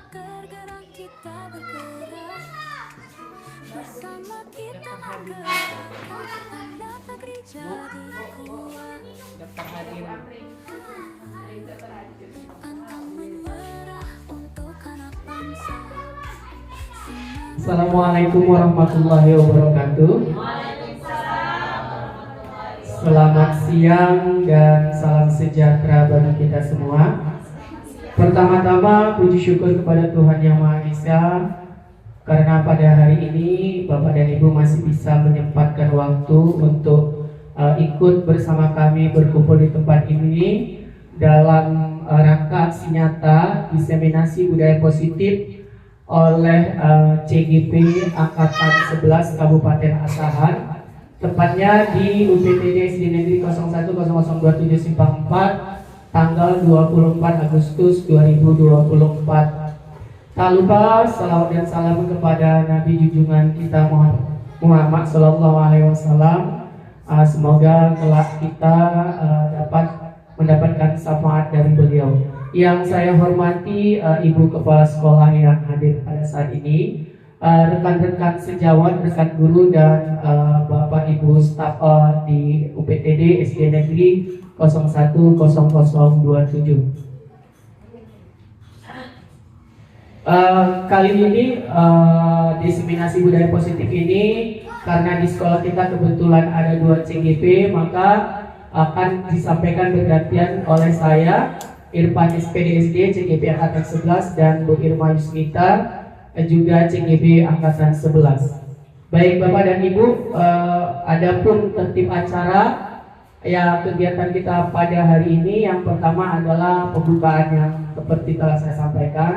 tergerak kita bergerak bersama kita menggerakkan tanda negeri jadi kuat. Daftar hadir. Pantang menyerah untuk anak bangsa. Assalamualaikum warahmatullahi wabarakatuh. Selamat siang dan salam sejahtera bagi kita semua. Pertama-tama puji syukur kepada Tuhan Yang Maha Esa, karena pada hari ini Bapak dan Ibu masih bisa menyempatkan waktu untuk ikut bersama kami berkumpul di tempat ini dalam rangka aksi nyata diseminasi budaya positif oleh CGP Angkatan 11 Kabupaten Asahan, tepatnya di UPTD SD Negeri 010027 Simpang 4 tanggal 24 Agustus 2024. Tak lupa salawat dan salam kepada Nabi junjungan kita Muhammad Sallallahu Alaihi Wasallam. Semoga kelak kita dapat mendapatkan syafaat dari beliau. Yang saya hormati Ibu Kepala Sekolah yang hadir pada saat ini, rekan-rekan sejawat, rekan guru dan Bapak Ibu staf di UPTD SD Negeri 010027. Kali ini diseminasi budaya positif ini karena di sekolah kita kebetulan ada 2 CGP, maka akan disampaikan bergantian oleh saya, Irfan SPDSD CGP Angkatan 11, dan Bu Irma Yusmita juga CGP Angkatan 11. Baik Bapak dan Ibu, adapun tertib acara ya kegiatan kita pada hari ini, yang pertama adalah pembukaan yang seperti telah saya sampaikan.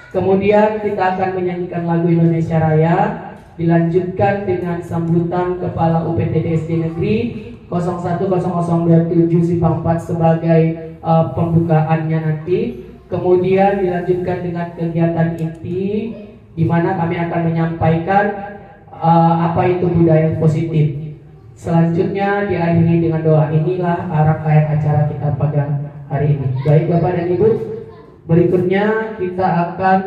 Kemudian kita akan menyanyikan lagu Indonesia Raya, dilanjutkan dengan sambutan Kepala UPTD SD Negeri 010027 Simpang 4 sebagai pembukaannya nanti. Kemudian dilanjutkan dengan kegiatan inti, di mana kami akan menyampaikan apa itu budaya positif. Selanjutnya diakhiri dengan doa. Inilah rangkaian acara kita pada hari ini. Baik Bapak dan Ibu, berikutnya kita akan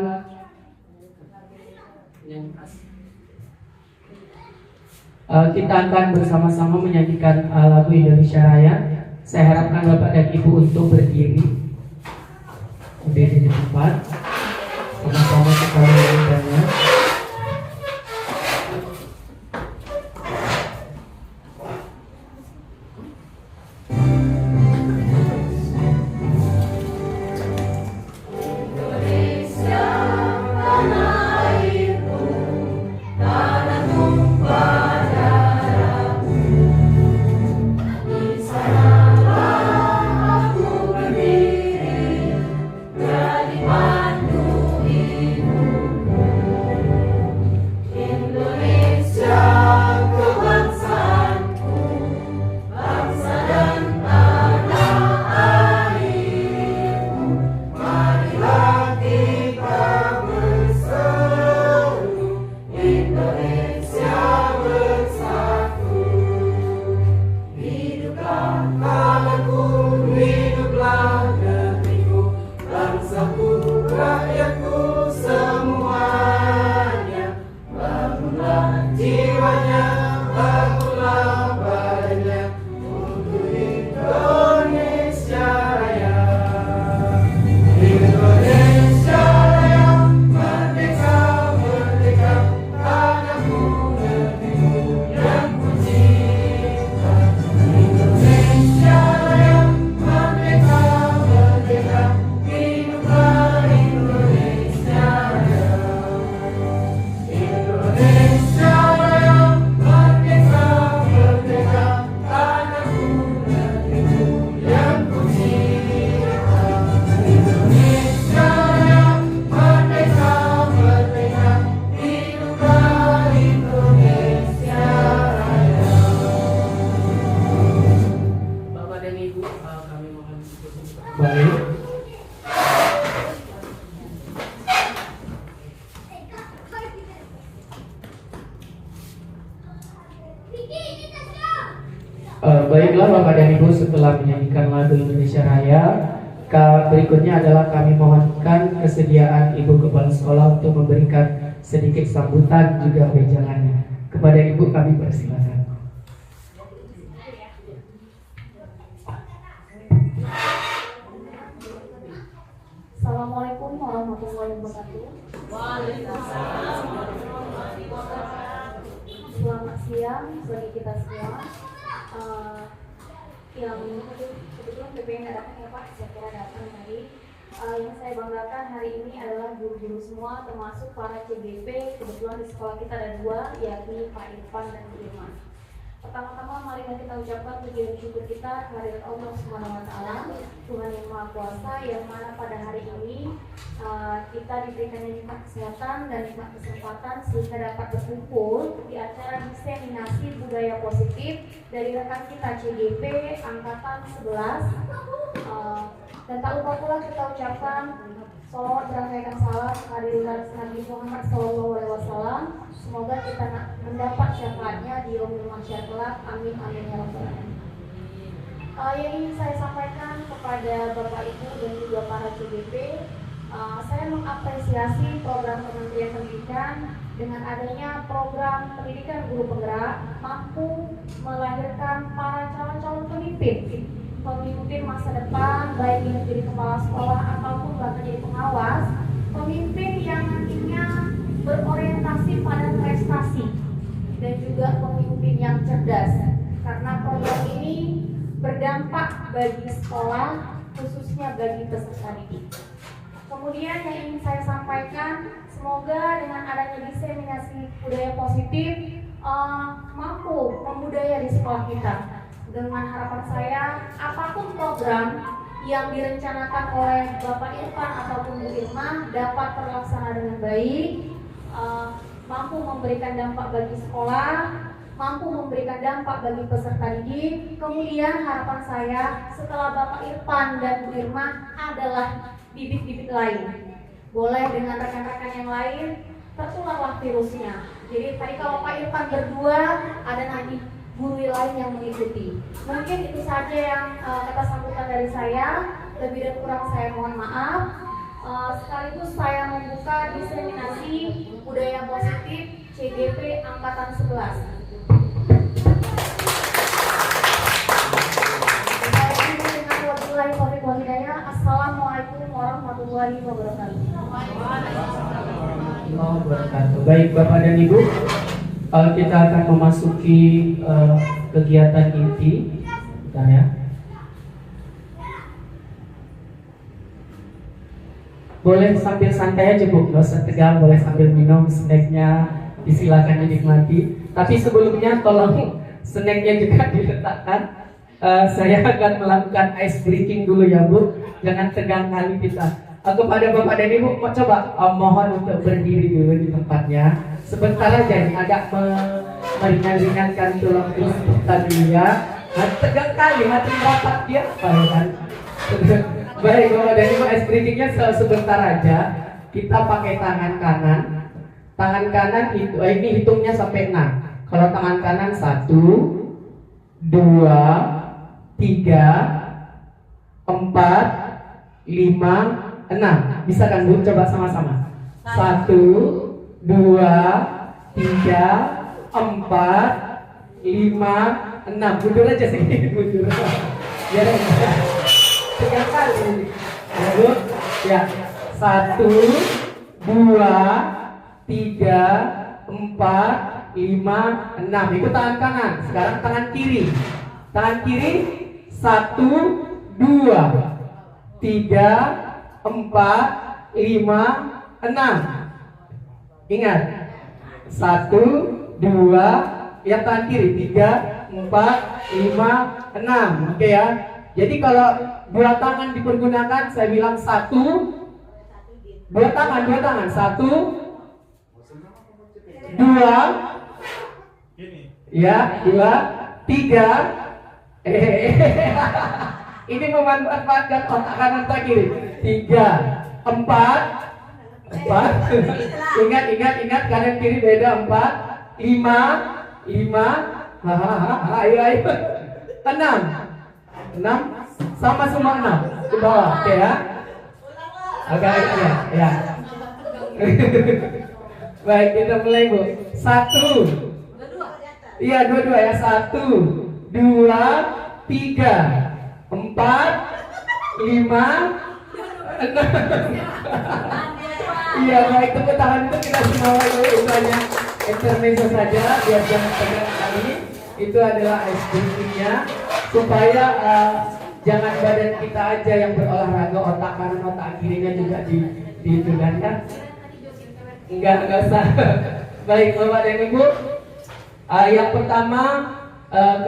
bersama-sama menyanyikan lagu Indonesia Raya. Saya harapkan Bapak dan Ibu untuk berdiri di tempat, sama-sama kita menyanyikannya. Jadi Berikutnya adalah kami mohonkan kesediaan Ibu Kepala Sekolah untuk memberikan sedikit sambutan juga wejangannya. Kepada Ibu kami persilakan. Assalamualaikum warahmatullahi wabarakatuh. Selamat siang bagi kita semua. Yang kebetulan PPN nggak datang ya Pak, saya kira datang tadi. Yang saya banggakan hari ini adalah guru-guru semua, termasuk para CGP. Kebetulan di sekolah kita ada 2, yakni Pak Irfan dan Bu Irma. Pertama-tama mari kita ucapkan puji dan syukur kita kehadirat Allah Subhanahu wa taala, Tuhan yang Maha Kuasa, yang mana pada hari ini kita diberikan nikmat kesehatan dan nikmat kesempatan sehingga dapat berkumpul di acara diseminasi budaya positif dari rekan kita CGP angkatan 11. Dan tak lupa pula kita ucapkan sholawat berangkaikan salam kehadirat Nabi Muhammad SAW. Semoga kita mendapat syafaatnya di yaumil mahsyar kelak. Amin amin ya rabbal alamin. Yang ingin saya sampaikan kepada Bapak Ibu dan juga para CGP, saya mengapresiasi program Kementerian Pendidikan dengan adanya program pendidikan guru penggerak mampu melahirkan para calon-calon pemimpin masa depan, baik yang jadi kepala sekolah ataupun bahkan jadi pengawas, pemimpin yang nantinya berorientasi pada prestasi dan juga pemimpin yang cerdas, karena program ini berdampak bagi sekolah, khususnya bagi peserta didik. Kemudian yang ingin saya sampaikan, semoga dengan adanya diseminasi budaya positif mampu membudaya di sekolah kita. Dengan harapan saya, apapun program yang direncanakan oleh Bapak Irfan ataupun Bu Irma dapat terlaksana dengan baik, mampu memberikan dampak bagi sekolah, mampu memberikan dampak bagi peserta didik. Kemudian harapan saya setelah Bapak Irfan dan Bu Irma adalah bibit-bibit lain. Boleh dengan rekan-rekan yang lain, tertularlah virusnya. Jadi tadi kalau Pak Irfan berdua, ada nanti guru lain yang mengikuti. Mungkin itu saja yang kata sambutan dari saya. Lebih dan kurang saya mohon maaf. Sekaligus saya membuka diseminasi budaya positif CGP angkatan 11. Assalamualaikum warahmatullahi wabarakatuh. Baik Bapak dan Ibu, kita akan memasuki kegiatan inti. Bentar ya. Boleh sambil santai aja Bu, nggak usah tegang, boleh sambil minum snacknya, disilakan dinikmati. Tapi sebelumnya tolong snacknya juga diletakkan. Saya akan melakukan ice breaking dulu ya Bu, jangan tegang kali kita. Kepada Bapak dan Ibu, coba mohon untuk berdiri dulu di tempatnya. Sebentar aja ini agak meringan-ringankan tulang rusuk kita dulu ya. Tegang kali, hati rapat dia apa ya kan? Baik Bapak dan Ibu, ice breakingnya sebentar aja. Kita pakai tangan kanan. Tangan kanan itu, ini hitungnya sampai 6. Kalau tangan kanan 1, 2, 3, 4, 5, 6. Bisa kan Bu? Coba sama-sama. 1, 2, 3, 4, 5, 6. Mundur aja sih, mundur. Ya, tiga kali. Ya Bu. Ya. 1, 2, 3, 4, 5, 6. Itu tangan kanan. Sekarang tangan kiri. Tangan kiri 1, 2, 3, 4, 5, 6. Ingat 1, 2, yang tangan kiri 3, 4, 5, 6. Oke ya. Jadi kalau dua tangan dipergunakan, saya bilang 1, dua tangan 1, 2, ya 2, 3. Ini memanfaatkan otak kanan tak kiri. 3, 4, 4. Ingat kanan kiri beda. 4, 5, 5. Ayo 6. 6, 1, Sama semua 6 ke bawah, oke ya. Agak-agak ya. Baik, kita mulai Bu. 1. Iya, dua-dua ya. 1, 2, 3, 4, 5, 6. Iya, baik, tepuk tangan itu kita semua dulu. Itu hanya intermezzo saja, biar jangan tegang kali. Itu adalah ice breaking-nya supaya jangan badan kita aja yang berolahraga, otak kanan otak kirinya juga diitukan kan? Enggak usah. Baik Bapak dan Ibu, yang pertama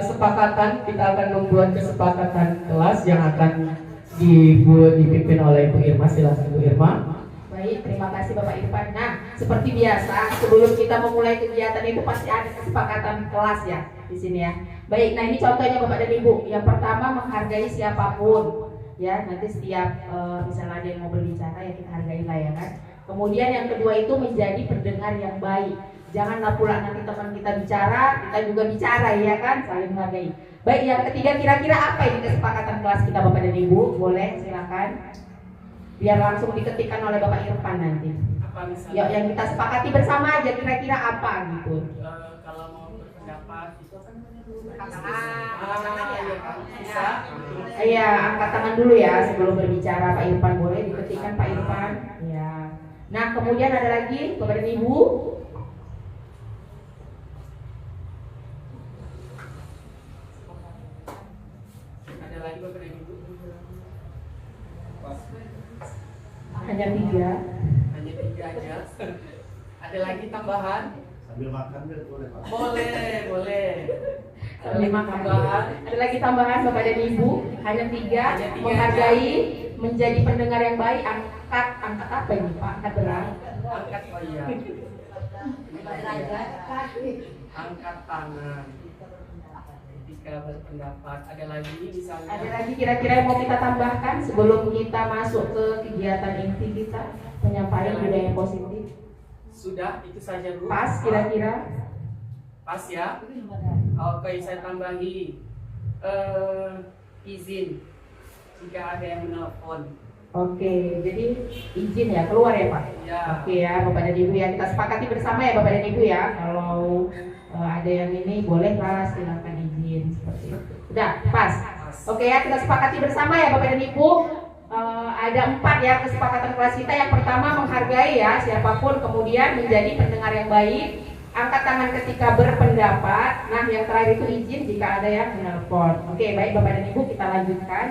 kesepakatan, kita akan membuat kesepakatan kelas yang akan dipimpin oleh Ibu Irma. Silakan Bu Irma. Baik, terima kasih Bapak Irfan. Nah, seperti biasa, sebelum kita memulai kegiatan itu pasti ada kesepakatan kelas ya di sini ya. Baik, nah ini contohnya Bapak dan Ibu. Yang pertama, menghargai siapapun. Ya, nanti setiap misalnya ada yang mau berbicara ya kita hargai lah ya kan. Kemudian yang kedua itu menjadi pendengar yang baik. Janganlah pula nanti teman kita bicara, kita juga bicara ya kan, saling menghargai. Baik, yang ketiga kira-kira apa ini kesepakatan kelas kita Bapak dan Ibu? Boleh, silakan. Biar langsung diketikkan oleh Bapak Irfan nanti. Apa misalnya? Ya, yang kita sepakati bersama aja kira-kira apa gitu. Kalau mau berpendapat itu kan Bisa. Iya, angkat tangan dulu ya sebelum berbicara Pak Irfan, boleh diketikkan Pak Irfan. Ya. Nah, kemudian ada lagi Bapak dan Ibu. Ada lagi Bapak dan Ibu. Hanya 3. Hanya 3 aja. Ada lagi tambahan? Sambil makan boleh Pak? Boleh. Lima tambahan. Ada lagi tambahan Bapak dan Ibu. Hanya 3. Menghargai, menjadi pendengar yang baik. Angkat apa ini Pak? Angkat berat. Angkat angkat tangan ketika berpendapat. Ada lagi misalnya? Ada lagi kira-kira yang mau kita tambahkan sebelum kita masuk ke kegiatan inti kita, penyampaian budaya yang positif. Sudah, itu saja Bu. Pas kira-kira. Pas ya. Oke, saya tambahi izin jika ada yang menelpon. Oke, jadi izin ya keluar ya Pak. Ya. Oke ya Bapak dan Ibu ya, kita sepakati bersama ya Bapak dan Ibu ya. Kalau ada yang ini bolehlah silakan izin seperti itu. Udah pas. Oke ya, kita sepakati bersama ya Bapak dan Ibu. Ada 4 ya kesepakatan kelas kita. Yang pertama menghargai ya siapapun, kemudian menjadi pendengar yang baik, angkat tangan ketika berpendapat. Nah yang terakhir itu izin jika ada yang menelpon. Oke baik Bapak dan Ibu, kita lanjutkan.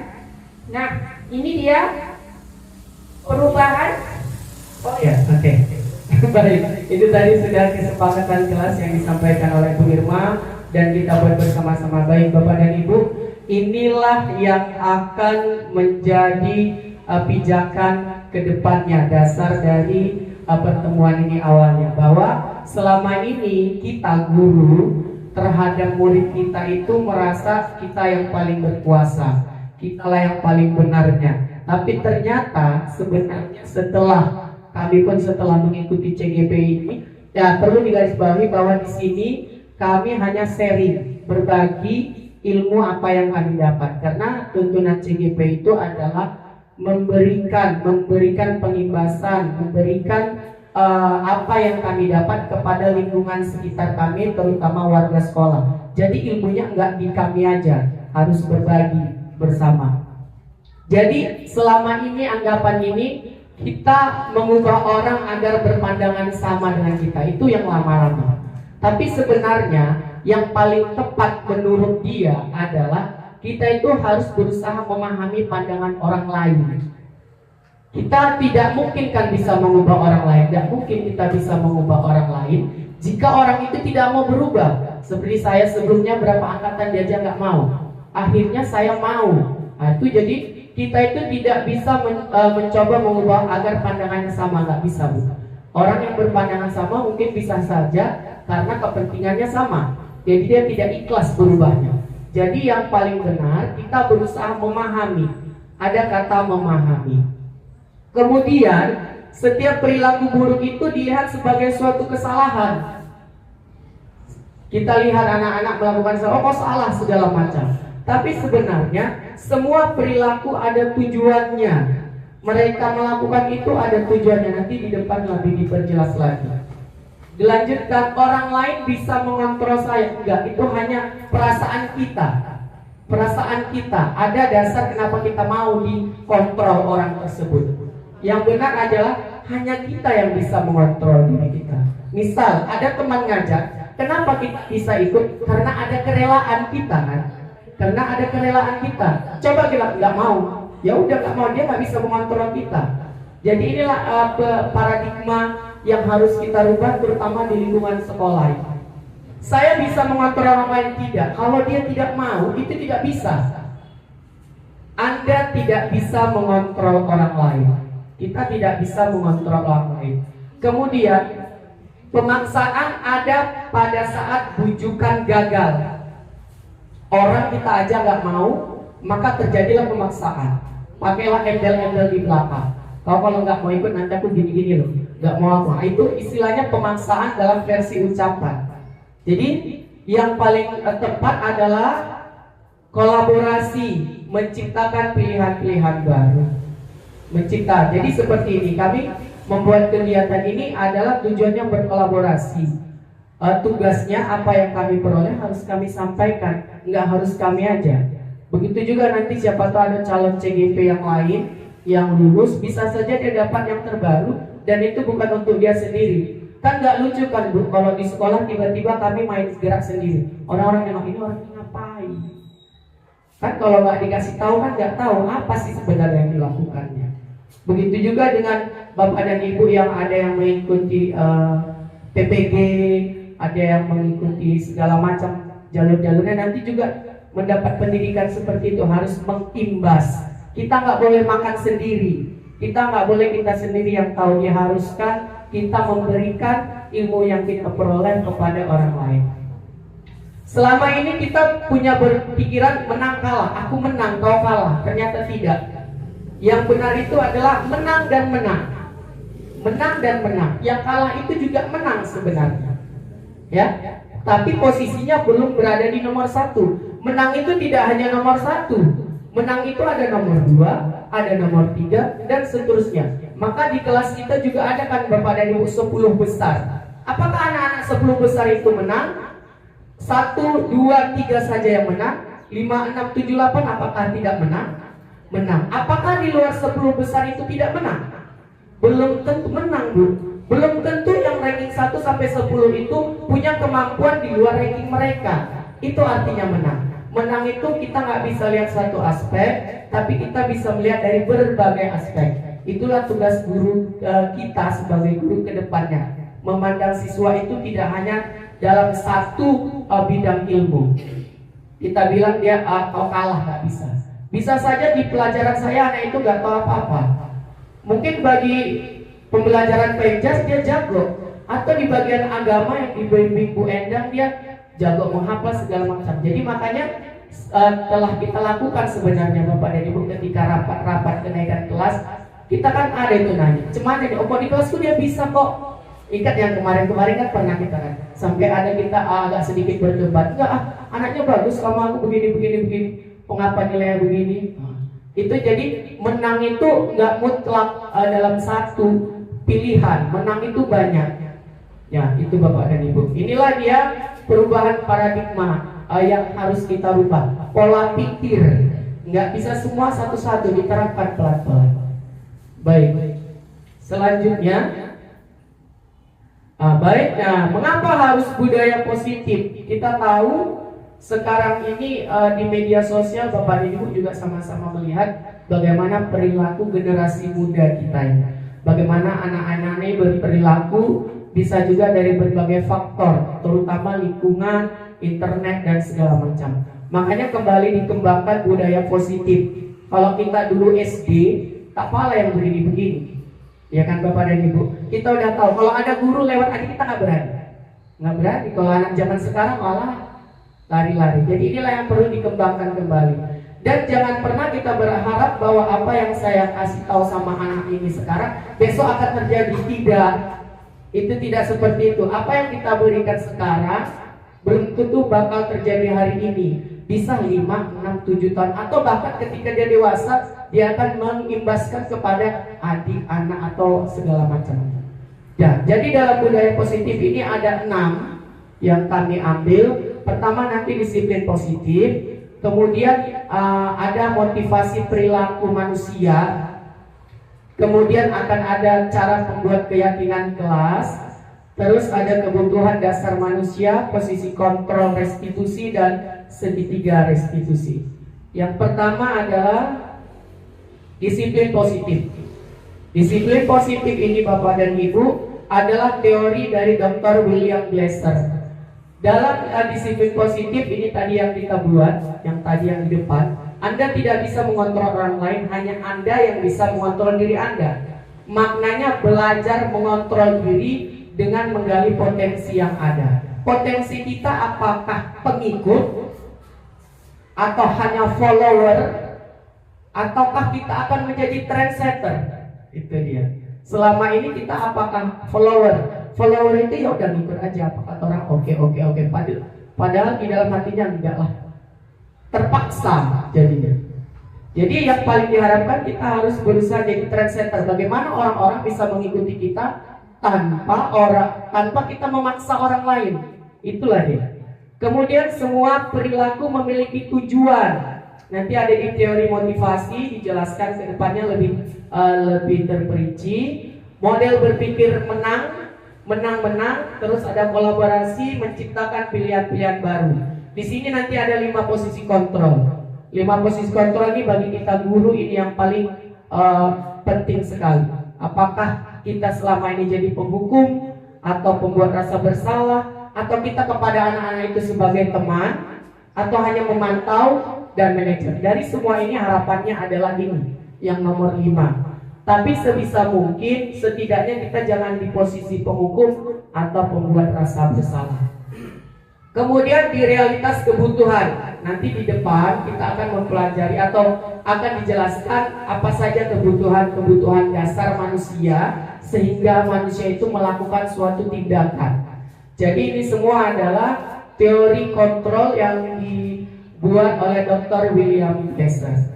Nah ini dia perubahan. Oh ya, oke. Baik, itu tadi sudah kesepakatan kelas yang disampaikan oleh Bu Irma dan kita buat bersama-sama. Baik Bapak dan Ibu, inilah yang akan menjadi pijakan ke depannya, dasar dari pertemuan ini awalnya, bahwa selama ini kita guru terhadap murid kita itu merasa kita yang paling berkuasa, kita lah yang paling benarnya. Tapi ternyata sebenarnya kami pun setelah mengikuti CGP ini, ya perlu digarisbawahi bahwa di sini kami hanya sharing, berbagi ilmu apa yang kami dapat. Karena tuntunan CGP itu adalah memberikan pengimbasan, memberikan apa yang kami dapat kepada lingkungan sekitar kami, terutama warga sekolah. Jadi ilmunya enggak di kami aja, harus berbagi bersama. Jadi selama ini anggapan ini kita mengubah orang agar berpandangan sama dengan kita, itu yang lama-lama. Tapi sebenarnya yang paling tepat menurut dia adalah kita itu harus berusaha memahami pandangan orang lain. Kita tidak mungkin kan bisa mengubah orang lain, tidak mungkin kita bisa mengubah orang lain jika orang itu tidak mau berubah. Seperti saya sebelumnya berapa angkatan diajak nggak mau, akhirnya saya mau. Nah, itu jadi kita itu tidak bisa mencoba mengubah agar pandangannya sama, nggak bisa Bu. Orang yang berpandangan sama mungkin bisa saja karena kepentingannya sama, jadi dia tidak ikhlas berubahnya. Jadi yang paling benar kita berusaha memahami. Ada kata memahami. Kemudian setiap perilaku buruk itu dilihat sebagai suatu kesalahan. Kita lihat anak-anak melakukan salah, oh kok salah segala macam. Tapi sebenarnya semua perilaku ada tujuannya. Mereka melakukan itu ada tujuannya. Nanti di depan lebih diperjelas lagi. Dilanjutkan, orang lain bisa mengontrol saya. Enggak, itu hanya perasaan kita. Perasaan kita. Ada dasar kenapa kita mau dikontrol orang tersebut. Yang benar adalah hanya kita yang bisa mengontrol diri kita. Misal, ada teman ngajak, kenapa kita bisa ikut? Karena ada kerelaan kita kan. Karena ada kerelaan kita. Coba kita nggak mau, ya udah nggak mau, dia nggak bisa mengontrol kita. Jadi inilah paradigma yang harus kita rubah, terutama di lingkungan sekolah. Saya bisa mengontrol orang lain, tidak. Kalau dia tidak mau, itu tidak bisa. Anda tidak bisa mengontrol orang lain. Kita tidak bisa mengontrol orang lain. Kemudian pemaksaan ada pada saat bujukan gagal. Orang kita aja nggak mau, maka terjadilah pemaksaan. Pakailah embel-embel di belakang. Kau kalau nggak mau ikut nanti aku gini-gini loh, nggak mau aku. Nah, itu istilahnya pemaksaan dalam versi ucapan. Jadi yang paling tepat adalah kolaborasi, menciptakan pilihan-pilihan baru. Mencipta. Jadi seperti ini, kami membuat kegiatan ini adalah tujuannya berkolaborasi. Tugasnya apa yang kami peroleh harus kami sampaikan, nggak harus kami aja. Begitu juga nanti siapa tahu ada calon CGP yang lain yang lulus, bisa saja dia dapat yang terbaru dan itu bukan untuk dia sendiri. Kan nggak lucu kan Bu, kalau di sekolah tiba-tiba kami main gerak sendiri. Orang-orang nengok ini orang ini ngapain? Kan kalau nggak dikasih tahu kan nggak tahu apa sih sebenarnya yang dilakukannya. Begitu juga dengan Bapak dan Ibu yang ada yang mengikuti PPG, ada yang mengikuti segala macam jalur-jalurnya, nanti juga mendapat pendidikan seperti itu, harus mengimbas. Kita nggak boleh makan sendiri, kita nggak boleh kita sendiri yang tahu, diharuskan kita memberikan ilmu yang kita peroleh kepada orang lain. Selama ini kita punya berpikiran menang kalah, aku menang kau kalah, ternyata tidak. Yang benar itu adalah menang dan menang, menang dan menang. Yang kalah itu juga menang sebenarnya, ya. Tapi posisinya belum berada di nomor satu. Menang itu tidak hanya nomor satu. Menang itu ada nomor 2, ada nomor 3, dan seterusnya. Maka di kelas kita juga ada kan Bapak dan Ibu 10 besar. Apakah anak-anak 10 besar itu menang? 1, 2, 3 saja yang menang. 5, 6, 7, 8 apakah tidak menang? Menang. Apakah di luar 10 besar itu tidak menang? Belum tentu menang Bu. Belum tentu yang ranking 1 sampai 10 itu punya kemampuan di luar ranking mereka. Itu artinya menang. Menang itu kita nggak bisa lihat satu aspek, tapi kita bisa melihat dari berbagai aspek. Itulah tugas guru kita sebagai guru ke depannya. Memandang siswa itu tidak hanya dalam satu bidang ilmu. Kita bilang dia kau kalah, nggak bisa. Bisa saja di pelajaran saya anak itu nggak tahu apa-apa. Mungkin bagi pembelajaran penjas dia jago, atau di bagian agama yang dibimbing Bu Endang dia jago menghafal segala macam. Jadi makanya telah kita lakukan sebenarnya Bapak dan Ibu ketika rapat kenaikan kelas, kita kan ada itu nanya, cuman ini di kelasku dia bisa kok. Ingat yang kemarin-kemarin kan pernah kita kan, sampai ada kita agak sedikit berdebat, enggak anaknya bagus, kamu aku begini, pengapa nilainya begini. Itu jadi menang itu nggak mutlak dalam satu pilihan, menang itu banyak. Ya itu Bapak dan Ibu. Inilah dia perubahan paradigma yang harus kita rubah. Pola pikir nggak bisa semua satu-satu, diterapkan pelan-pelan. Baik. Selanjutnya, mengapa harus budaya positif? Kita tahu sekarang ini di media sosial Bapak dan Ibu juga sama-sama melihat bagaimana perilaku generasi muda kita ini. Bagaimana anak-anak ini berperilaku bisa juga dari berbagai faktor, terutama lingkungan, internet dan segala macam. Makanya kembali dikembangkan budaya positif. Kalau kita dulu SD, tak pala yang begini-begini. Ya kan Bapak dan Ibu, kita udah tahu kalau ada guru lewat aja kita nggak berani. Kalau anak zaman sekarang malah lari-lari. Jadi inilah yang perlu dikembangkan kembali. Dan jangan pernah kita berharap bahwa apa yang saya kasih tahu sama anak ini sekarang besok akan terjadi. Tidak. Itu tidak seperti itu. Apa yang kita berikan sekarang belum tentu bakal terjadi hari ini. bisa 5, 6, 7 tahun, atau bahkan ketika dia dewasa dia akan mengimbaskan kepada adik, anak, atau segala macam. Ya, jadi dalam budaya positif ini ada 6 yang kami ambil. Pertama nanti disiplin positif, kemudian ada motivasi perilaku manusia, kemudian akan ada cara membuat keyakinan kelas, terus ada kebutuhan dasar manusia, posisi kontrol restitusi, dan segitiga restitusi. Yang pertama adalah disiplin positif. Disiplin positif ini Bapak dan Ibu adalah teori dari Dr. William Glasser. Dalam disiplin positif ini tadi yang kita buat, yang tadi yang di depan, Anda tidak bisa mengontrol orang lain, hanya Anda yang bisa mengontrol diri Anda. Maknanya belajar mengontrol diri dengan menggali potensi yang ada. Potensi kita apakah pengikut atau hanya follower, ataukah kita akan menjadi trendsetter? Itu dia. Selama ini kita apakah follower? Follower itu ya udah ngikut aja apa kata orang, oke. Padahal di dalam hatinya enggak lah, terpaksa jadinya. Jadi yang paling diharapkan kita harus berusaha jadi trendsetter. Bagaimana orang-orang bisa mengikuti kita tanpa kita memaksa orang lain. Itulah dia. Kemudian semua perilaku memiliki tujuan. Nanti ada di teori motivasi dijelaskan ke depannya lebih terperinci. Model berpikir menang, terus ada kolaborasi, menciptakan pilihan-pilihan baru. Di sini nanti ada 5 posisi kontrol. 5 posisi kontrol ini bagi kita guru ini yang paling penting sekali. Apakah kita selama ini jadi penghukum atau pembuat rasa bersalah, atau kita kepada anak-anak itu sebagai teman, atau hanya memantau dan manajer. Dari semua ini harapannya adalah ini, yang nomor 5. Tapi sebisa mungkin setidaknya kita jangan di posisi penghukum atau pembuat rasa bersalah. Kemudian di realitas kebutuhan, nanti di depan kita akan mempelajari atau akan dijelaskan apa saja kebutuhan dasar manusia sehingga manusia itu melakukan suatu tindakan. Jadi ini semua adalah teori kontrol yang dibuat oleh Dr. William Glasser.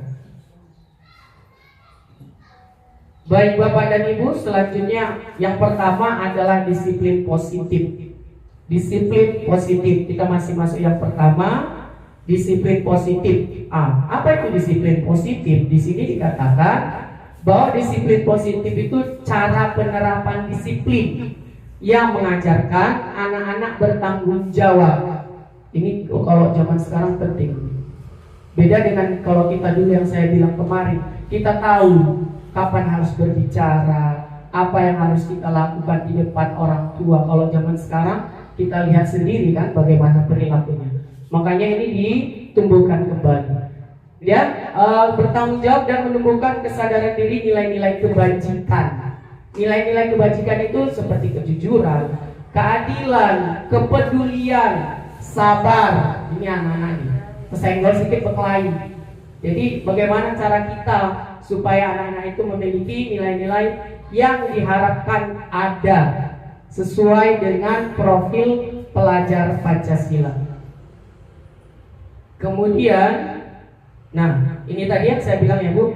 Baik Bapak dan Ibu, selanjutnya yang pertama adalah disiplin positif. Disiplin positif, kita masih masuk yang pertama, disiplin positif. Apa itu disiplin positif? Di sini dikatakan bahwa disiplin positif itu cara penerapan disiplin yang mengajarkan anak-anak bertanggung jawab. Ini kalau zaman sekarang penting. Beda dengan kalau kita dulu yang saya bilang kemarin, kita tahu kapan harus berbicara, apa yang harus kita lakukan di depan orang tua. Kalau zaman sekarang kita lihat sendiri kan bagaimana perilakunya. Makanya ini ditumbuhkan kembali. Ya, bertanggung jawab dan menumbuhkan kesadaran diri, nilai-nilai kebajikan. Nilai-nilai kebajikan itu seperti kejujuran, keadilan, kepedulian, sabar. Ini anak-anak ini. Kesenggol sedikit berkelahi. Jadi bagaimana cara kita supaya anak-anak itu memiliki nilai-nilai yang diharapkan ada sesuai dengan profil pelajar Pancasila. Kemudian, nah ini tadi yang saya bilang ya Bu,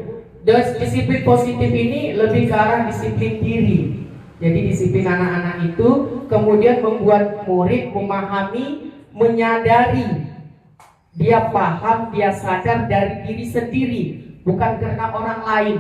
disiplin positif ini lebih ke arah disiplin diri. Jadi disiplin anak-anak itu kemudian membuat murid memahami, menyadari, dia paham, dia sadar dari diri sendiri, bukan karena orang lain.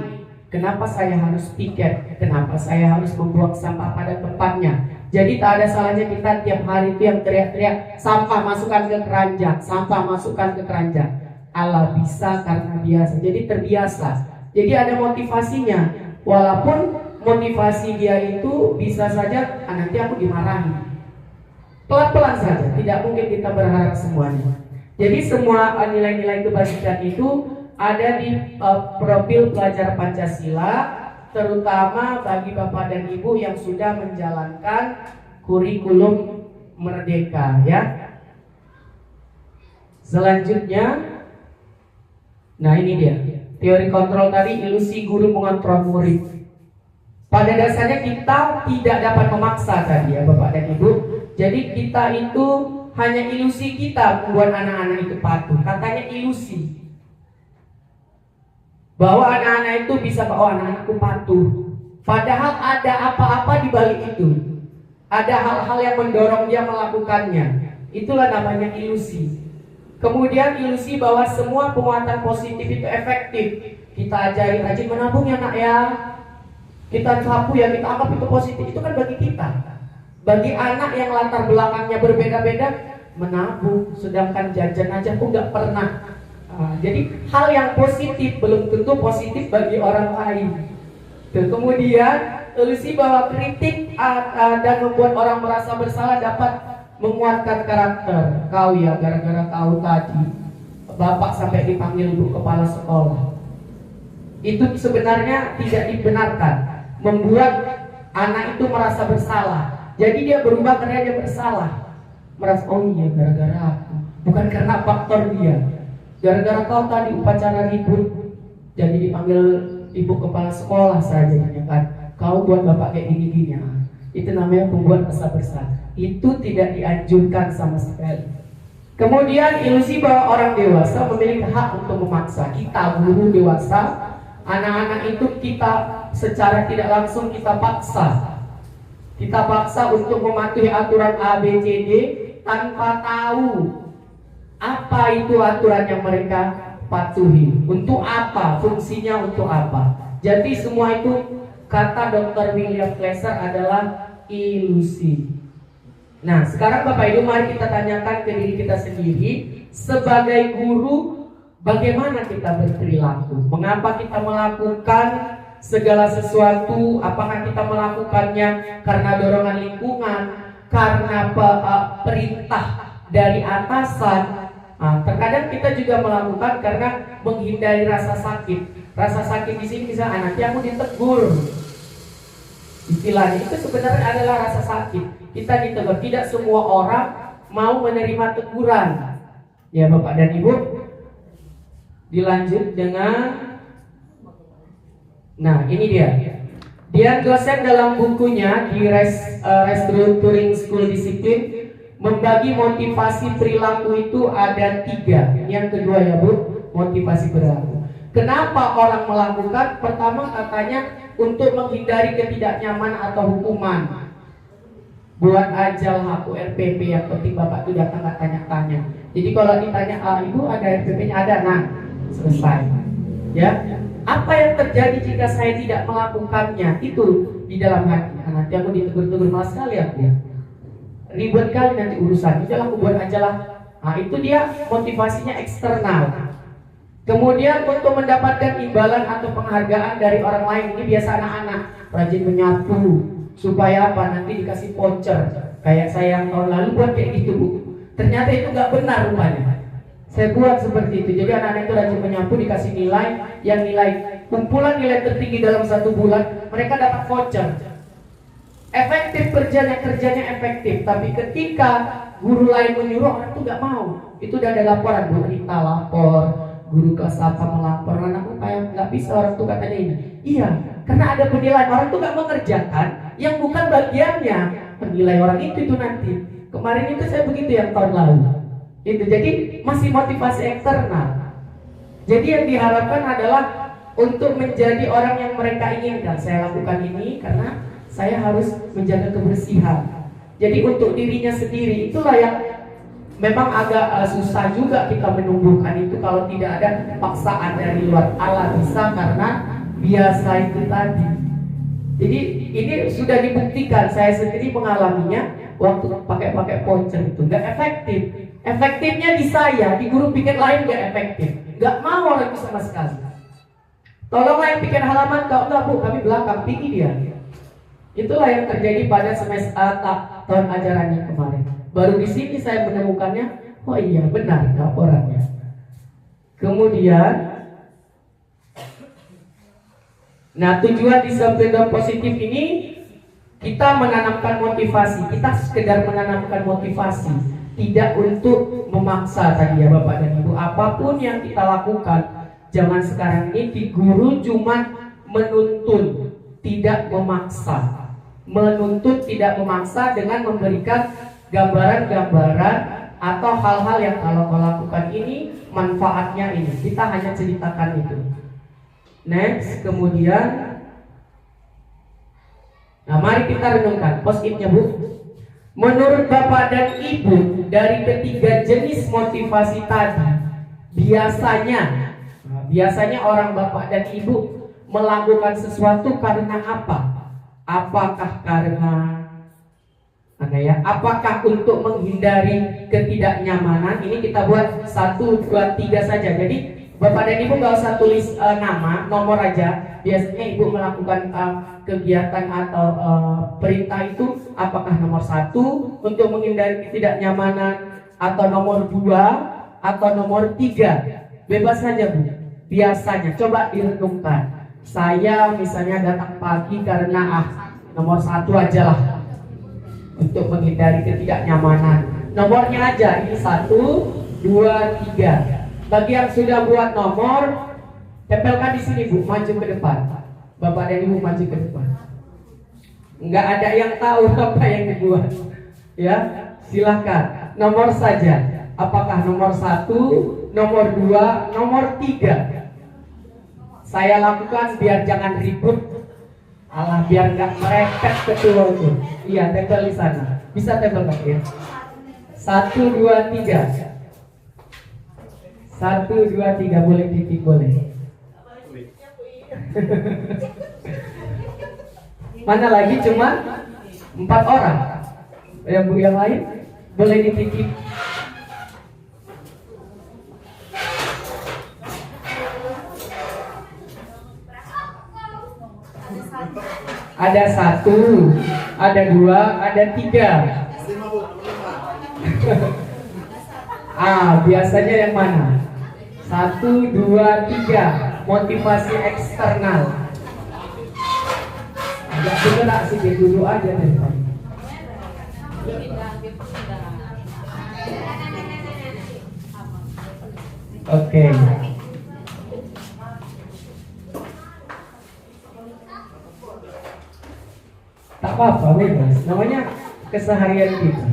Kenapa saya harus piket? Kenapa saya harus membuang sampah pada tempatnya? Jadi tak ada salahnya kita tiap hari itu yang teriak-teriak, sampah masukkan ke keranjang, sampah masukkan ke keranjang. Allah bisa karena biasa. Jadi terbiasa. Jadi ada motivasinya. Walaupun motivasi dia itu bisa saja nanti aku dimarahi. Pelan-pelan saja. Tidak mungkin kita berharap semuanya. Jadi semua nilai-nilai kebajikan itu ada di profil pelajar Pancasila, terutama bagi Bapak dan Ibu yang sudah menjalankan kurikulum Merdeka ya. Selanjutnya, nah ini dia teori kontrol tadi, ilusi guru mengontrol murid. Pada dasarnya kita tidak dapat memaksa tadi ya Bapak dan Ibu. Jadi kita itu hanya ilusi kita membuat anak-anak itu patuh. Katanya ilusi bahwa anak-anak itu bisa, oh anak-anakku patuh. Padahal ada apa-apa di balik itu. Ada hal-hal yang mendorong dia melakukannya. Itulah namanya ilusi. Kemudian ilusi bahwa semua penguatan positif itu efektif. Kita ajari rajin menabung ya nak ya. Kita sapu ya, kita anggap itu positif. Itu kan bagi kita. Bagi anak yang latar belakangnya berbeda-beda, menabung, sedangkan jajan aja aku nggak pernah. Jadi hal yang positif belum tentu positif bagi orang lain. Kemudian ilusi bahwa kritik dan membuat orang merasa bersalah dapat menguatkan karakter. Kau ya, gara-gara kau tadi bapak sampai dipanggil ibu kepala sekolah. Itu sebenarnya tidak dibenarkan, membuat anak itu merasa bersalah. Jadi dia berubah karena dia bersalah, merasa oh iya gara-gara aku, bukan karena faktor dia. Gara-gara kau tadi upacara ribut, jadi dipanggil ibu kepala sekolah saja kan. Kau buat bapak kayak gini-gini. Itu namanya membuat rasa bersalah. Itu tidak dianjurkan sama sekali. Kemudian ilusi bahwa orang dewasa memiliki hak untuk memaksa. Kita guru dewasa, anak-anak itu kita secara tidak langsung kita paksa. Kita paksa untuk mematuhi aturan A, B, C, D tanpa tahu apa itu aturan yang mereka patuhi. Untuk apa? Fungsinya untuk apa? Jadi semua itu kata Dr. William Glasser adalah ilusi. Nah, sekarang Bapak Ibu mari kita tanyakan ke diri kita sendiri. Sebagai guru, bagaimana kita berperilaku? Mengapa kita melakukan segala sesuatu? Apakah kita melakukannya karena dorongan lingkungan, karena perintah dari atasan? Terkadang kita juga melakukan karena menghindari rasa sakit. Rasa sakit di sini misalnya nanti aku ditegur. Istilahnya itu sebenarnya adalah rasa sakit. Kita ditegur. Tidak semua orang mau menerima teguran. Ya Bapak dan Ibu. Dilanjut dengan, nah ini dia. Dian Gosen dalam bukunya di Restructuring School Discipline membagi motivasi perilaku itu ada 3. Yang kedua ya Bu, motivasi perilaku. Kenapa orang melakukan? Pertama katanya untuk menghindari ketidaknyamanan atau hukuman. Buat ajal HAKU RPP, yang penting Bapak itu datang gak tanya-tanya. Jadi kalau ditanya, Ibu ada RPP-nya? Ada, nah selesai. Ya, apa yang terjadi jika saya tidak melakukannya? Itu di dalam hati. Nanti aku ditegur-tegur malas sekali aku ya. Ribet kali nanti urusan. Udah aku buat aja lah. Nah itu dia motivasinya eksternal. Kemudian untuk mendapatkan imbalan atau penghargaan dari orang lain, ini biasa anak-anak rajin menyapu supaya apa? Nanti dikasih voucher. Kayak saya yang tahun lalu buat kayak gitu Bu. Ternyata itu nggak benar rupanya. Saya buat seperti itu. Jadi anak-anak itu rajin menyapu dikasih nilai, yang nilai kumpulan nilai tertinggi dalam 1 bulan mereka dapat voucher. Efektif kerjanya efektif, tapi ketika guru lain menyuruh orang itu nggak mau. Itu udah ada laporan, Bu Rita lapor, guru kelas apa melapor, anakku kayak nggak bisa, orang tuh katanya ini. Iya, karena ada penilaian, orang tuh nggak mengerjakan yang bukan bagiannya. Penilai orang itu nanti. Kemarin itu saya begitu yang tahun lalu. Itu jadi masih motivasi eksternal. Jadi yang diharapkan adalah untuk menjadi orang yang mereka inginkan. Saya lakukan ini karena saya harus menjaga kebersihan. Jadi untuk dirinya sendiri, itulah yang memang agak susah juga kita menumbuhkan itu kalau tidak ada paksaan dari luar. Allah bisa karena biasa itu tadi. Jadi ini sudah dibuktikan, saya sendiri mengalaminya waktu pakai voucher itu nggak efektif. Efektifnya di saya, di guru piket lain nggak efektif. Nggak mau orang itu sama sekali. Tolonglah yang bikin halaman, kau enggak Bu, kami belakang, tinggi dia. Itulah yang terjadi pada semester tahun ajarannya kemarin. Baru di sini saya menemukannya, oh iya benar laporannya. Kemudian, nah tujuan disiplin positif ini kita menanamkan motivasi. Kita sekedar menanamkan motivasi, tidak untuk memaksa tadi ya Bapak dan Ibu. Apapun yang kita lakukan, zaman sekarang ini di guru cuma menuntun, tidak memaksa. Menuntut tidak memaksa dengan memberikan gambaran-gambaran atau hal-hal yang kalau kau lakukan ini manfaatnya ini. Kita hanya ceritakan itu. Next, kemudian nah mari kita renungkan post-itnya Bu. Menurut Bapak dan Ibu, dari ketiga jenis motivasi tadi, biasanya orang Bapak dan Ibu melakukan sesuatu karena apa? Apakah karena apakah untuk menghindari ketidaknyamanan? Ini kita buat 1, 2, 3 saja. Jadi Bapak dan Ibu nggak usah tulis nama, nomor aja. Biasanya Ibu melakukan kegiatan atau perintah itu apakah nomor 1 untuk menghindari ketidaknyamanan, atau nomor 2, atau nomor 3. Bebas saja Bu. Biasanya coba direnungkan. Saya misalnya datang pagi karena nomor 1 aja lah untuk menghindari ketidaknyamanan. Nomornya aja ini 1, 2, 3. Bagi yang sudah buat nomor, tempelkan di sini Bu, maju ke depan. Bapak dan Ibu maju ke depan. Enggak ada yang tahu apa yang dibuat. Ya, silahkan. Nomor saja. Apakah nomor 1, nomor 2, nomor 3? Saya lakukan biar jangan ribut. Alah, biar nggak merepet ketua itu. Iya, tempel di sana. Bisa tempel Pak ya. 1, 2, 3. 1, 2, 3 boleh titik boleh. Mana lagi cuma 4 orang. Yang lain boleh dititip. Ada 1, ada 2, ada 3. Biasanya yang mana? 1, 2, 3. Motivasi eksternal. Agak bergerak sih dulu aja deh. Oke. Tak apa-apa bebas, namanya keseharian kita.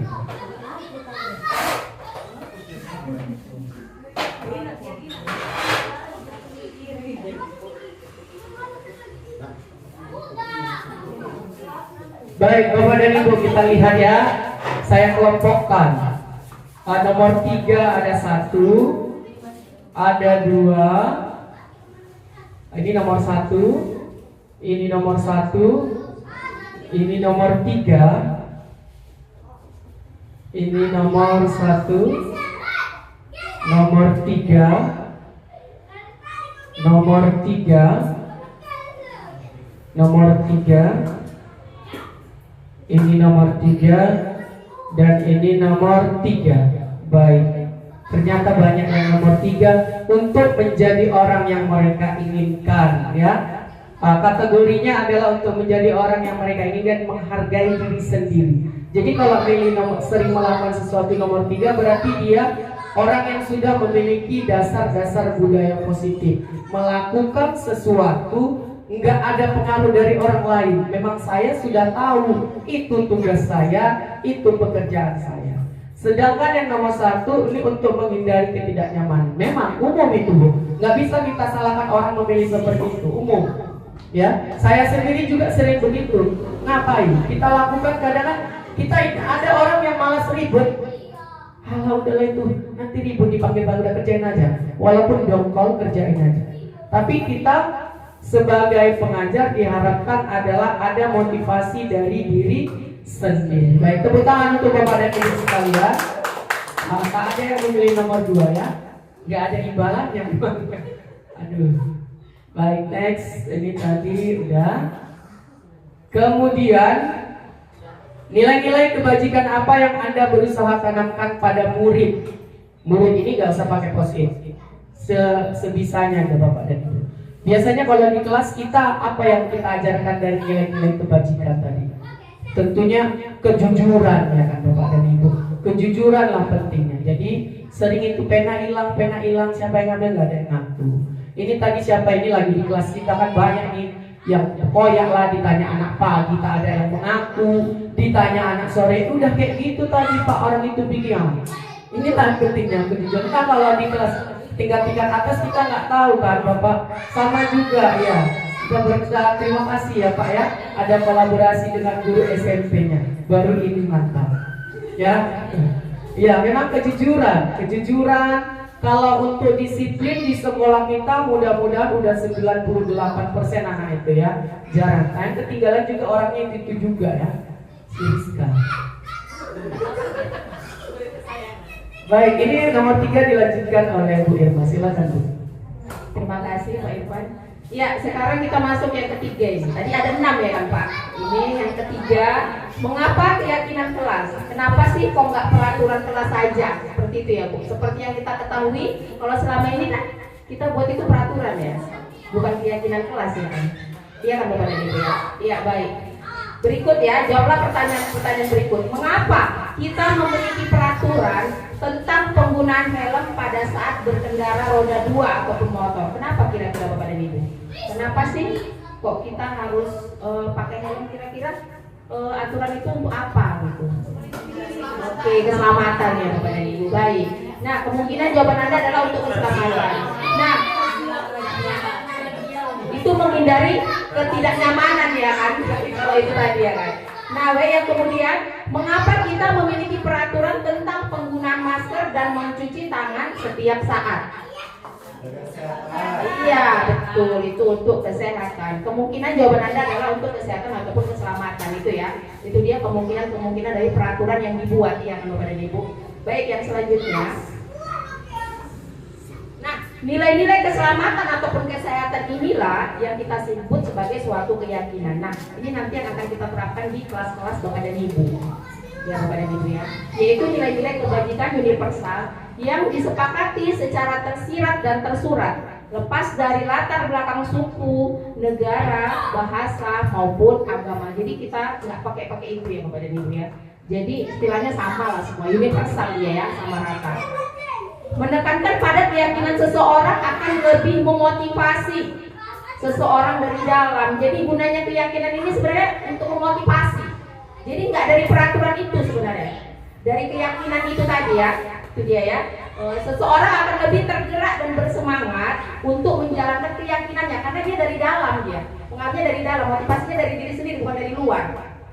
Baik Bapak dan Ibu, kita lihat ya. Saya kelompokkan. Nomor 3 ada 1, ada 2. Ini nomor 1, ini nomor 1. Ini nomor 3. Ini nomor 1. Nomor 3. Nomor 3. Nomor 3. Ini nomor 3. Dan ini nomor 3. Baik. Ternyata banyak yang nomor 3 untuk menjadi orang yang mereka inginkan ya. Kategorinya adalah untuk menjadi orang yang mereka inginkan, menghargai diri sendiri. Jadi kalau pilih sering melakukan sesuatu nomor 3, berarti dia orang yang sudah memiliki dasar-dasar budaya positif. Melakukan sesuatu nggak ada pengaruh dari orang lain. Memang saya sudah tahu itu tugas saya, itu pekerjaan saya. Sedangkan yang nomor 1 ini untuk menghindari ketidaknyamanan. Memang umum itu Bu, nggak bisa kita salahkan orang memilih seperti itu, umum. Ya, saya sendiri juga sering begitu. Ngapain? Kita lakukan kadang-kadang kita ada orang yang malas ribut. Halah udahlah itu, nanti ribut dipanggil udah kerjain aja. Walaupun dongkol kerjain aja. Tapi kita sebagai pengajar diharapkan adalah ada motivasi dari diri sendiri. Baik, tepuk tangan untuk Bapak dan Ibu sekalian. Tak ada yang memilih nomor 2 ya. Nggak ada imbalannya. Aduh. Baik, next. Ini tadi udah. Kemudian nilai-nilai kebajikan apa yang Anda berusaha tanamkan pada murid? Murid ini gak usah pakai post-it, sebisanya ya Bapak dan Ibu. Biasanya kalau di kelas kita apa yang kita ajarkan dari nilai-nilai kebajikan tadi? Tentunya kejujuran ya kan Bapak dan Ibu. Kejujuran lah pentingnya. Jadi sering itu pena hilang, siapa yang ngambil, gak ada yang ngaku. Ini tadi siapa ini lagi di kelas kita kan banyak nih yang koyak lah, ditanya anak pagi tak ada yang mengaku, ditanya anak sore udah kayak gitu tadi Pak orang itu bikin. Inilah pentingnya kejujuran. Nah, kalau di kelas tingkat atas kita nggak tahu kan Bapak, sama juga ya. Kita berusaha, terima kasih ya Pak ya, ada kolaborasi dengan guru SMP-nya. Baru ini mantap. Ya, ya memang kejujuran. Kalau untuk disiplin di sekolah kita mudah-mudahan udah 98% anak itu ya. Jarang. Nah, yang ketinggalan juga orangnya itu juga ya. Siska. Baik, ini nomor 3 dilanjutkan oleh Bu Irma. Silakan Bu. Terima kasih Pak Irfan. Ya, sekarang kita masuk yang ketiga ini. Tadi ada 6 ya kan Pak. Ini yang ketiga, mengapa keyakinan kelas? Kenapa sih kok nggak peraturan kelas saja? Seperti itu ya Bu. Seperti yang kita ketahui, kalau selama ini kan kita buat itu peraturan ya, bukan keyakinan kelas ya kan. Iya kan Bapak dan Ibu ya? Iya, baik. Berikut ya, jawablah pertanyaan berikut. Mengapa kita memiliki peraturan tentang penggunaan helm pada saat berkendara roda 2 ataupun motor? Kenapa kira-kira Bapak dan Ibu? Kenapa sih kok kita harus pakai helm kira-kira? Aturan itu untuk apa gitu? Oke, keselamatan ya Bapak dan Ibu. Baik. Nah, kemungkinan jawaban Anda adalah untuk keselamatan. Nah, itu menghindari ketidaknyamanan ya kan, kalau itu tadi ya kan. Nah, yang kemudian, mengapa kita memiliki peraturan tentang penggunaan masker dan mencuci tangan setiap saat? Iya, betul, itu untuk kesehatan. Kemungkinan jawaban Anda adalah untuk kesehatan ataupun keselamatan itu ya. Itu dia kemungkinan dari peraturan yang dibuat ya kan Bapak dan Ibu. Baik, yang selanjutnya. Nah, nilai-nilai keselamatan ataupun kesehatan inilah yang kita sebut sebagai suatu keyakinan. Nah, ini nanti yang akan kita terapkan di kelas-kelas Bapak dan Ibu. Ya Bapak dan Ibu ya. Yaitu nilai-nilai kebajikan universal yang disepakati secara tersirat dan tersurat, lepas dari latar belakang suku, negara, bahasa maupun agama. Jadi kita nggak pakai itu ya Bapak dan Ibu ya. Jadi istilahnya sama lah semua, universal ya, sama rata. Menekankan pada keyakinan seseorang akan lebih memotivasi seseorang dari dalam. Jadi gunanya keyakinan ini sebenarnya untuk memotivasi. Jadi nggak dari peraturan itu sebenarnya, dari keyakinan itu tadi ya, itu dia ya. Seseorang akan lebih tergerak dan bersemangat untuk menjalankan keyakinannya karena dia dari dalam dia, pengaruhnya dari dalam, motivasinya dari diri sendiri bukan dari luar,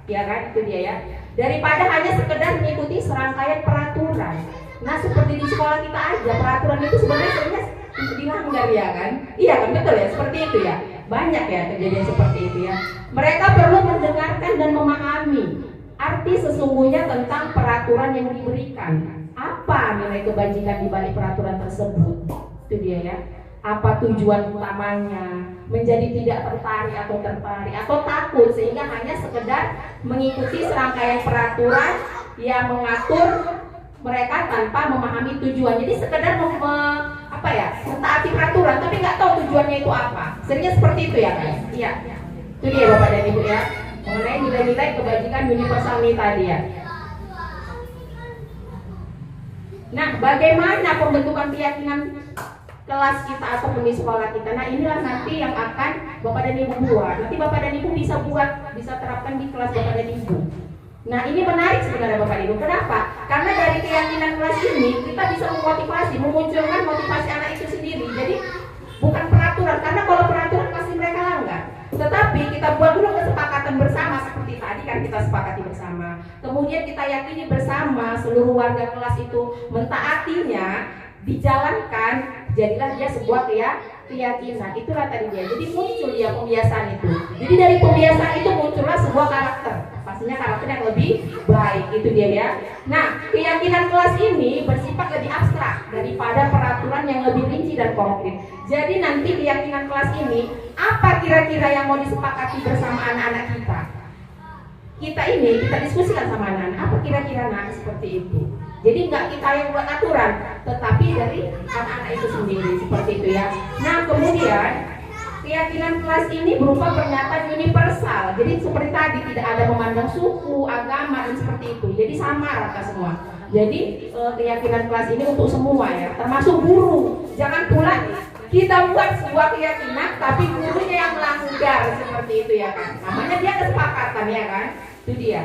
ya kan, itu dia ya. Daripada hanya sekedar mengikuti serangkaian peraturan. Nah, seperti di sekolah kita aja, peraturan itu sebenarnya dilanggar ya kan? Iya kan, betul ya, seperti itu ya. Banyak ya kejadian seperti itu ya. Mereka perlu mendengarkan dan memahami arti sesungguhnya tentang peraturan yang diberikan. Apa nilai kebajikan di balik peraturan tersebut? Itu dia ya. Apa tujuan utamanya? Menjadi tidak tertarik atau takut sehingga hanya sekedar mengikuti serangkaian peraturan yang mengatur mereka tanpa memahami tujuan. Jadi sekedar mentaati peraturan tapi nggak tahu tujuannya itu apa. Seringnya seperti itu ya kan? Iya. Itu dia Bapak dan Ibu ya. Mengenai nilai-nilai kebajikan universal ini tadi ya. Nah, bagaimana pembentukan keyakinan kelas kita ataupun di sekolah kita? Nah, inilah nanti yang akan Bapak dan Ibu buat. Nanti Bapak dan Ibu bisa terapkan di kelas Bapak dan Ibu. Nah, ini menarik sebenarnya Bapak Ibu. Kenapa? Karena dari keyakinan kelas ini kita bisa memunculkan motivasi anak itu sendiri. Jadi bukan peraturan, karena kalau peraturan pasti mereka langgar. Tetapi kita buat dulu kesepakatan bersama seperti tadi kan kita sepakati bersama. Kemudian kita yakini bersama seluruh warga kelas itu mentaatinya, dijalankan, jadilah dia sebuah keyakinan. Itulah tadi dia. Jadi muncul ya pembiasaan itu. Jadi dari pembiasaan itu muncullah sebuah karakter. Pastinya karakter yang lebih baik, itu dia ya. Nah, keyakinan kelas ini bersifat lebih abstrak daripada peraturan yang lebih rinci dan konkret. Jadi nanti keyakinan kelas ini apa kira-kira yang mau disepakati bersama anak-anak kita? Kita diskusikan sama anak-anak, apa kira-kira seperti itu. Jadi nggak kita yang buat aturan, tetapi dari anak-anak itu sendiri, seperti itu ya. Nah, kemudian keyakinan kelas ini berupa pernyataan universal. Jadi seperti tadi tidak ada memandang suku, agama dan seperti itu. Jadi sama rata semua. Jadi keyakinan kelas ini untuk semua ya, termasuk guru. Jangan pula kita buat sebuah keyakinan tapi gurunya yang melanggar seperti itu ya kan. Namanya dia kesepakatan ya kan. Itu dia.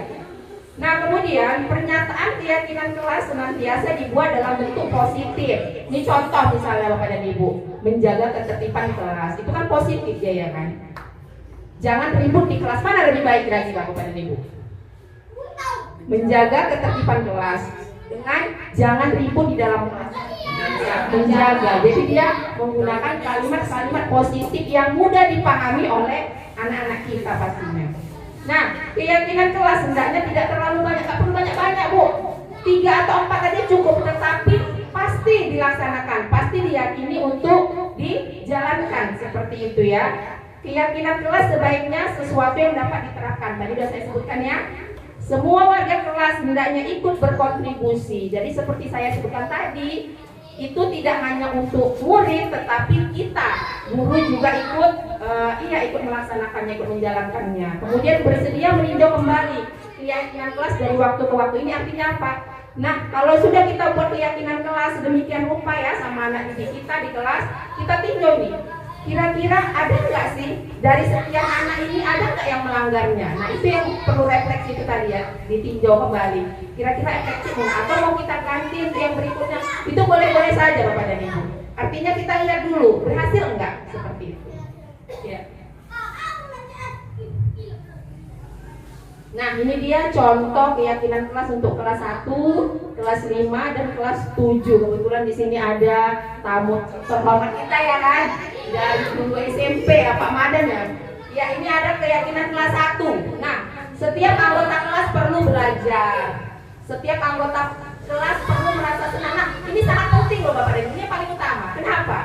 Nah, kemudian pernyataan keyakinan kelas senantiasa dibuat dalam bentuk positif. Ini contoh misalnya Bapak dan Ibu, menjaga ketertiban kelas. Itu kan positif dia ya kan. Jangan ribut di kelas, mana lebih baik lagi Bapak dan Ibu? Menjaga ketertiban kelas dengan jangan ribut di dalam kelas. Menjaga. Jadi dia menggunakan kalimat-kalimat positif yang mudah dipahami oleh anak-anak kita pastinya. Nah, keyakinan kelas hendaknya tidak terlalu banyak, tak perlu banyak-banyak Bu. 3 atau 4 aja cukup, tetapi pasti dilaksanakan, pasti diyakini untuk dijalankan seperti itu ya. Keyakinan kelas sebaiknya sesuatu yang dapat diterapkan. Tadi sudah saya sebutkan ya. Semua warga kelas hendaknya ikut berkontribusi. Jadi seperti saya sebutkan tadi, itu tidak hanya untuk murid, tetapi kita guru juga ikut melaksanakannya, ikut menjalankannya. Kemudian bersedia meninjau kembali keyakinan kelas dari waktu ke waktu. Ini artinya apa? Nah, kalau sudah kita buat keyakinan kelas sedemikian rupa ya sama anak didik kita di kelas, kita tinjau nih. Kira-kira ada nggak sih dari setiap anak ini ada nggak yang melanggarnya? Nah itu yang perlu refleksi itu tadi ya, ditinjau kembali. Kira-kira efektif atau mau kita ganti untuk yang berikutnya? Itu boleh-boleh saja Bapak dan Ibu. Artinya kita lihat dulu berhasil enggak seperti itu. Ya. Nah ini dia contoh keyakinan kelas untuk kelas 1, kelas 5 dan kelas 7. Kebetulan di sini ada tamu terhormat kita ya kan, dari guru SMP ya Pak Madan ya. Ya ini ada keyakinan kelas 1. Nah setiap anggota kelas perlu belajar, setiap anggota kelas perlu merasa senang. Nah ini sangat penting loh Bapak dan Ibu, ini yang paling utama. Kenapa?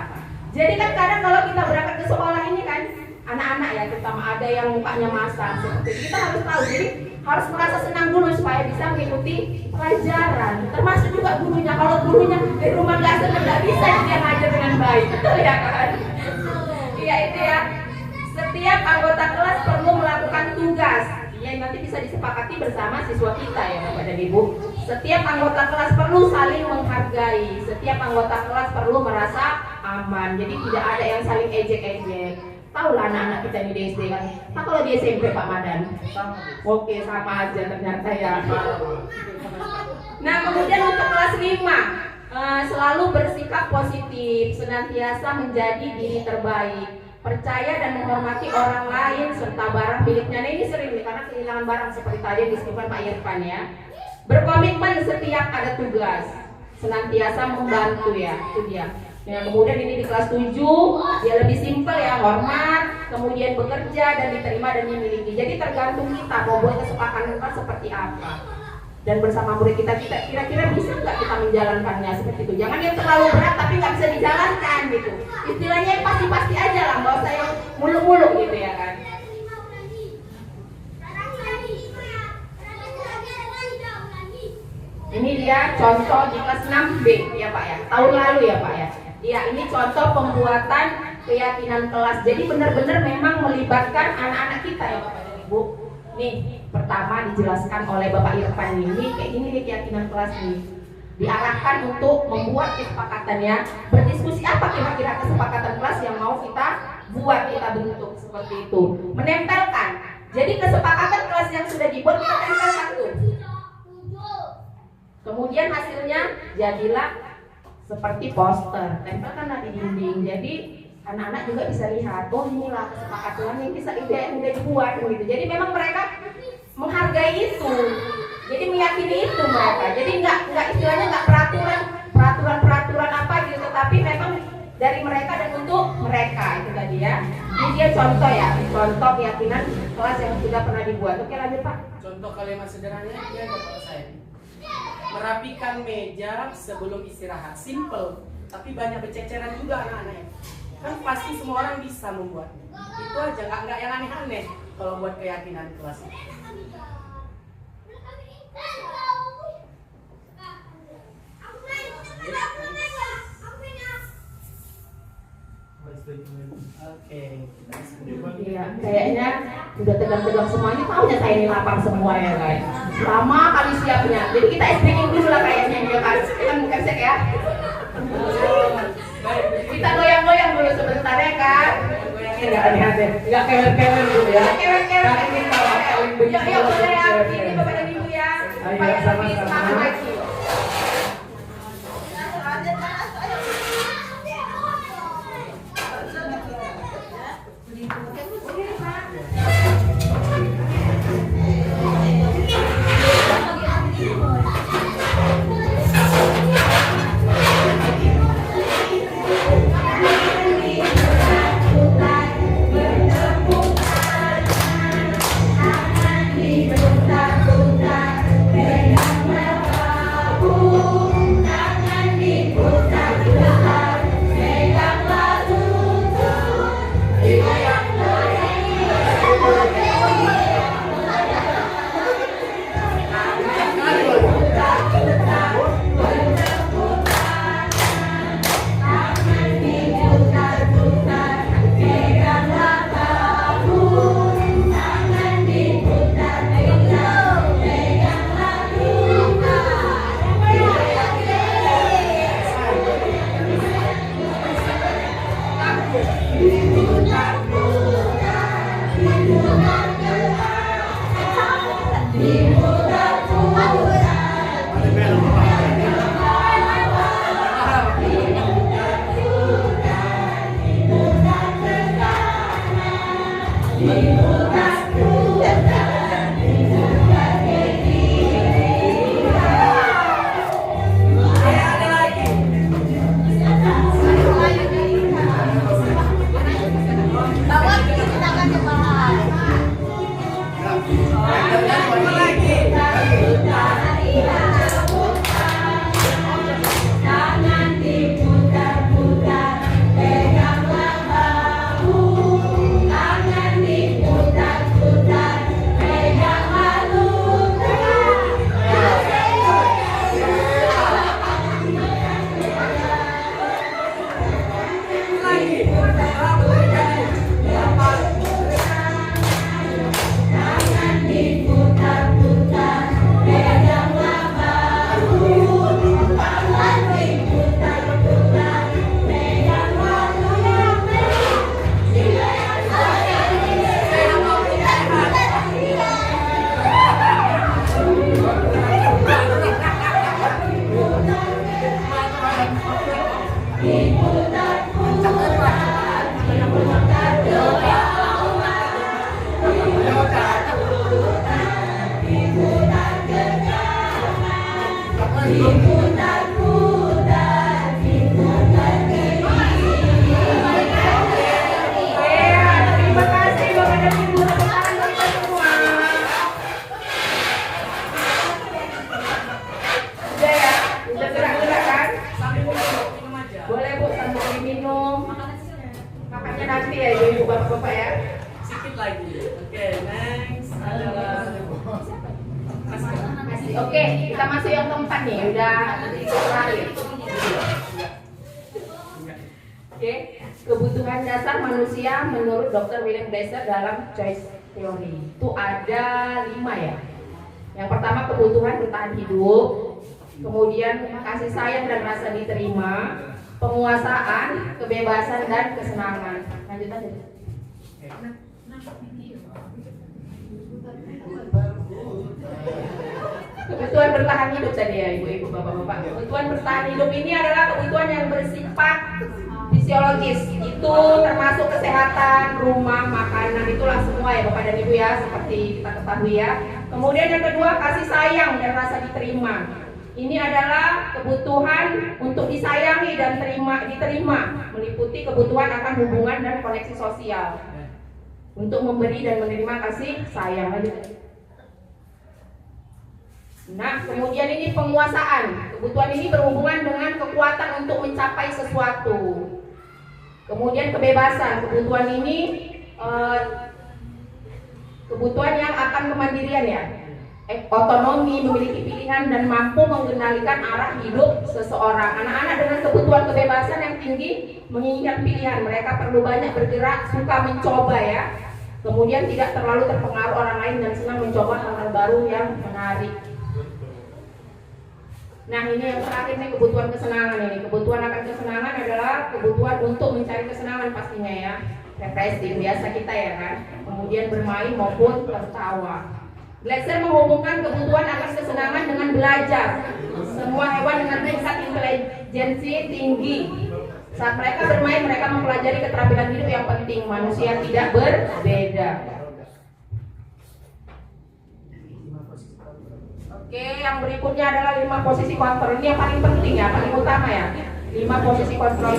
Jadi kan kadang kalau kita berangkat ke sekolah ini kan, anak-anak ya terutama ada yang mukanya masam seperti itu, kita harus tahu. Jadi harus merasa senang dulu supaya bisa mengikuti pelajaran. Termasuk juga gurunya. Kalau gurunya di rumah nggak senang, nggak bisa dia ngajar dengan baik, betul ya kan? Iya itu ya. Setiap anggota kelas perlu melakukan tugas yang nanti bisa disepakati bersama siswa kita ya Bapak dan Ibu. Setiap anggota kelas perlu saling menghargai. Setiap anggota kelas perlu merasa aman. Jadi tidak ada yang saling ejek-ejek. Tahu lah anak-anak kita ini di SD kan. Nah kalau di SMP Pak Madan? Oke sama aja ternyata ya. Nah kemudian untuk kelas 5 selalu bersikap positif, senantiasa menjadi diri terbaik, percaya dan menghormati orang lain serta barang miliknya. Nah ini sering nih karena kehilangan barang seperti tadi yang disebutkan Pak Irfan ya. Berkomitmen setiap ada tugas, senantiasa membantu ya, itu dia. Nah, kemudian ini di kelas 7 dia lebih simpel ya, hormat, kemudian bekerja dan diterima dan dimiliki. Jadi tergantung kita mau buat kesepakatan kita seperti apa. Dan bersama murid kita kira-kira bisa nggak kita menjalankannya seperti itu. Jangan yang terlalu berat tapi nggak bisa dijalankan gitu. Istilahnya yang pasti-pasti aja lah, nggak usah yang muluk-muluk gitu ya kan. Ini dia contoh di kelas 6B ya Pak ya, tahun lalu ya Pak ya. Ya ini contoh pembuatan keyakinan kelas. Jadi benar-benar memang melibatkan anak-anak kita ya Bapak dan Ibu. Nih pertama dijelaskan oleh Bapak Irfan ini kayak gini nih keyakinan kelas nih. Diarahkan untuk membuat kesepakatan ya. Berdiskusi apa kira-kira kesepakatan kelas yang mau kita buat, kita bentuk seperti itu. Menempelkan. Jadi kesepakatan kelas yang sudah dibuat kita tempelkan tuh. Kemudian hasilnya jadilah seperti poster, tempelkanlah di dinding. Jadi anak-anak juga bisa lihat, oh inilah kesepakatan yang bisa ide yang udah dibuat gitu. Jadi memang mereka menghargai itu, jadi meyakini itu mereka. Jadi nggak istilahnya nggak peraturan apa gitu, tetapi memang dari mereka dan untuk mereka itu tadi ya. Ini dia contoh ya, contoh keyakinan kelas yang sudah pernah dibuat. Oke lanjut Pak. Contoh kalimat sederhananya dia dapat saya. Merapikan meja sebelum istirahat, simple, tapi banyak berceceran juga anak-anaknya. Kan pasti semua orang bisa membuatnya. Itu aja, nggak yang aneh-aneh kalau buat keyakinan kelas. Oke, Iya, kayaknya udah tegang-tegang semuanya. Taunya saya ini lapar semua ya guys. Lama kali siapnya. Jadi kita speaking dulu lah kayaknya ya kan. Kita bukan sek ya. Kita goyang-goyang dulu sebentar ya kan. Enggak aneh-aneh. Enggak kewer-kewer dulu ya. Kewer-kewer. Yuk boleh ya. Ini Bapak dan Ibu ya. supaya lebih semangat lagi. Oke, kita masuk yang keempat nih, udah terakhir. Oke, kebutuhan dasar manusia menurut Dr. William Glasser dalam choice theory itu ada 5 ya. Yang pertama kebutuhan bertahan hidup, kemudian kasih sayang dan rasa diterima, penguasaan, kebebasan dan kesenangan. Lanjut aja. Kebutuhan bertahan hidup tadi ya ibu-ibu, bapak-bapak. Kebutuhan bertahan hidup ini adalah kebutuhan yang bersifat fisiologis. Itu termasuk kesehatan, rumah, makanan, itulah semua ya bapak dan ibu ya, seperti kita ketahui ya. Kemudian yang kedua kasih sayang dan rasa diterima. Ini adalah kebutuhan untuk disayangi dan diterima, meliputi kebutuhan akan hubungan dan koneksi sosial. Untuk memberi dan menerima kasih sayang. Nah, kemudian ini penguasaan. Kebutuhan ini berhubungan dengan kekuatan untuk mencapai sesuatu. Kemudian kebebasan. Kebutuhan ini kebutuhan yang akan kemandirian ya. Otonomi, memiliki pilihan dan mampu mengendalikan arah hidup seseorang. Anak-anak dengan kebutuhan kebebasan yang tinggi menginginkan pilihan. Mereka perlu banyak bergerak, suka mencoba ya. Kemudian tidak terlalu terpengaruh orang lain dan senang mencoba hal-hal baru yang menarik. Nah ini yang terakhir nih kebutuhan kesenangan ini. Kebutuhan akan kesenangan adalah kebutuhan untuk mencari kesenangan pastinya ya. Refreshing biasa kita ya kan. Kemudian bermain maupun tertawa. Glaser menghubungkan kebutuhan akan kesenangan dengan belajar. Semua hewan dengan tingkat intelijensi tinggi. Saat mereka bermain, mereka mempelajari keterampilan hidup yang penting. Manusia tidak berbeda. Oke, yang berikutnya adalah 5 posisi kontrol. Ini yang paling penting ya, paling utama ya. 5 posisi kontrol.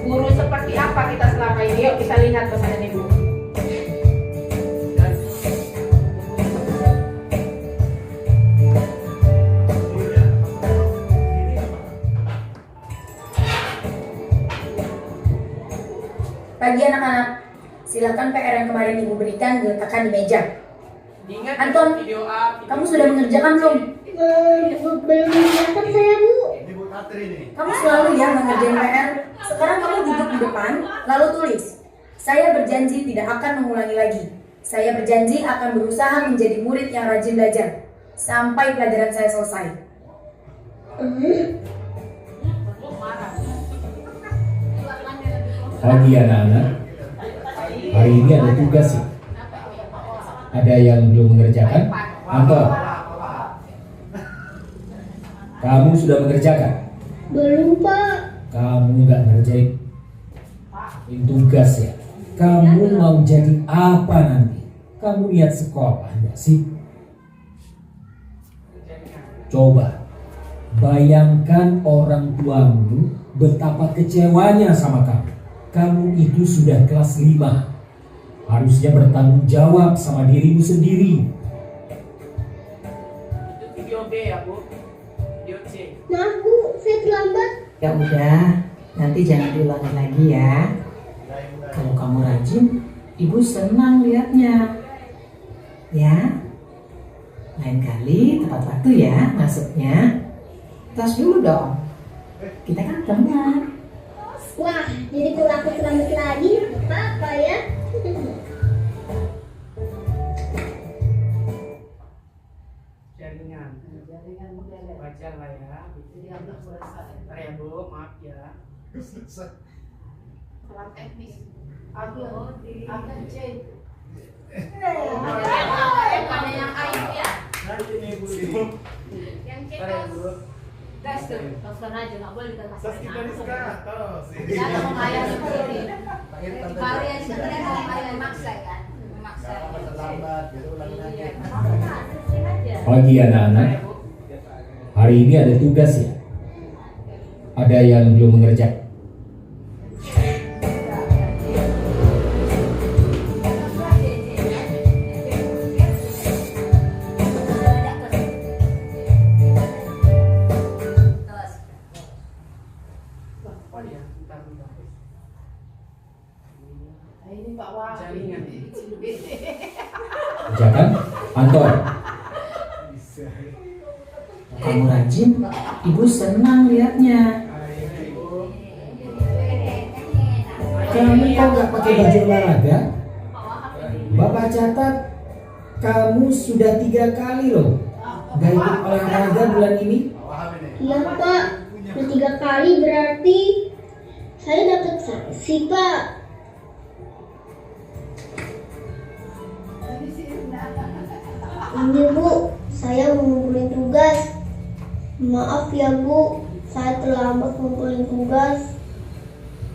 Guru seperti apa kita selama ini? Yuk kita lihat Bapak dan Ibu. Pagi anak-anak, silakan PR yang kemarin Ibu berikan diletakkan di meja. Ingat Anton, video A, video kamu B. sudah mengerjakan belum? Belum mengerjakan saya, Bu. Ibu Tatri nih. Kamu selalu ya mengerjain PR. Sekarang kamu duduk di depan, lalu tulis. Saya berjanji tidak akan mengulangi lagi. Saya berjanji akan berusaha menjadi murid yang rajin belajar sampai pelajaran saya selesai. Pagi anak-anak, hari ini ada tugas ya. Ada yang belum mengerjakan? Anton, kamu sudah mengerjakan? Belum, Pak. Kamu nggak ngerjain tugas ya? Kamu mau jadi apa nanti? Kamu lihat sekolah nggak sih? Coba bayangkan orang tuamu betapa kecewanya sama kamu. Kamu itu sudah kelas 5. Harusnya bertanggung jawab sama dirimu sendiri. Itu video B ya Bu, video C. Maaf, Bu. Saya terlambat. Ya udah, nanti jangan diulangi lagi ya. Kalau kamu rajin, Ibu senang lihatnya. Ya, lain kali tepat waktu ya masuknya. Tas dulu dong. Kita kan teman. Wah, jadi kalau aku terlambat lagi, apa ya? Jaringan baca lah ya. Bentar ya Bu, maaf ya. Salah teknis. Aku C. Mana yang A itu ya? Nanti nih Bu. Yang C Bentar ya Bu. gas tuh, langsung aja, nggak boleh dikasih Terus kita di sekarang. Ya, mau bayar sendiri. Kalian sebenarnya kalau kalian maksa kan, maksa. Terlambat, gitu ulangi lagi. Iya, sering aja. Pagi anak-anak, hari ini ada tugas ya. Ada yang belum mengerjakan? Oh ya, bentar. Ini Pak Wah. Jaringan. Kerjakan? Anton, Kamu rajin, Ibu senang lihatnya. kamu kok nggak pakai baju olahraga? Bapak catat, kamu sudah 3 kali loh nggak ikut olahraga bulan ini. Iya, Pak. Udah 3 kali berarti saya dapat sanksi, Pak. Ini, Bu. Saya mau ngumpulin tugas. Maaf ya, Bu. Saya terlambat ngumpulin tugas.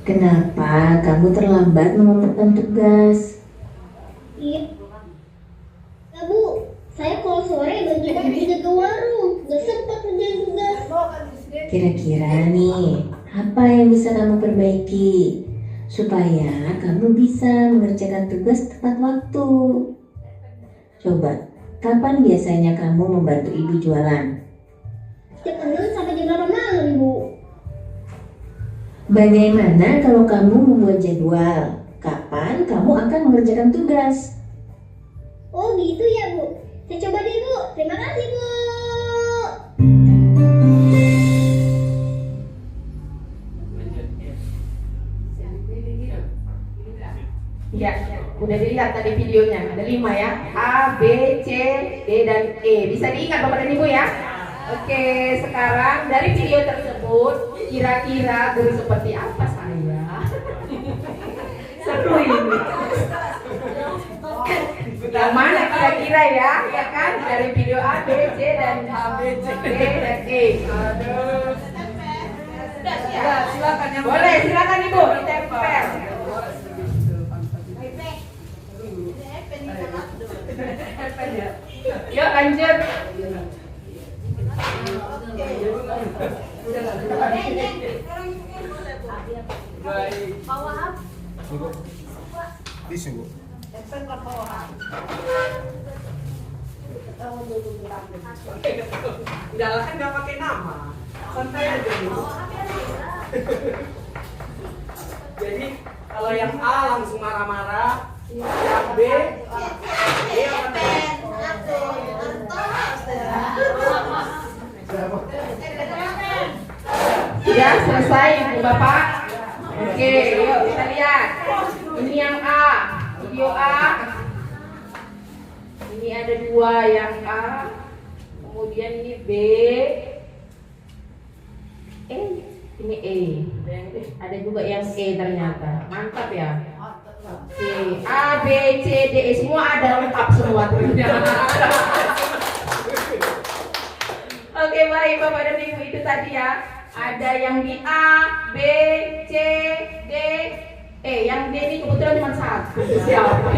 Kenapa kamu terlambat mengumpulkan tugas? Iya. Ya, Bu. Saya kalau sore bagi-bagi jaga warung. Gak sempat kerjain tugas. Kira-kira nih, apa yang bisa kamu perbaiki supaya kamu bisa mengerjakan tugas tepat waktu? Coba, kapan biasanya kamu membantu ibu jualan? Setiap hari sampai jam 8 malam, Bu. Bagaimana kalau kamu membuat jadwal? Kapan kamu akan mengerjakan tugas? Oh gitu ya, Bu. Saya coba deh, Bu. Terima kasih, Bu. Ya, udah dilihat tadi videonya. Ada 5 ya. A, B, C, D, dan E. Bisa diingat Bapak dan Ibu ya. Oke, sekarang dari video tersebut kira-kira guru seperti apa saya? Seru ini. Yang mana kira-kira ya? Ya kan? Dari video A, B, C dan D dan E. Aduh. Ya, Silakan yang boleh, silakan Ibu, ditempel. Yuk lanjut. Baik. Bisa, Bu. Udah lah kan nggak pakai nama. Santai aja nih. Jadi kalau yang A langsung marah-marah, yang B apa nih? Ya, selesai Ibu Bapak. Oke, yuk kita lihat. Ini yang A, video A. Ini ada dua yang A. Kemudian ini B. Ini E. Ada juga yang E ternyata. Mantap ya. Oke, A, B, C, D, E semua ada lengkap semua ternyata. Oke, baik Bapak dan Ibu, itu tadi ya. Ada yang di A, B, C, D, E. Yang D ini kebetulan cuma satu. Siapa?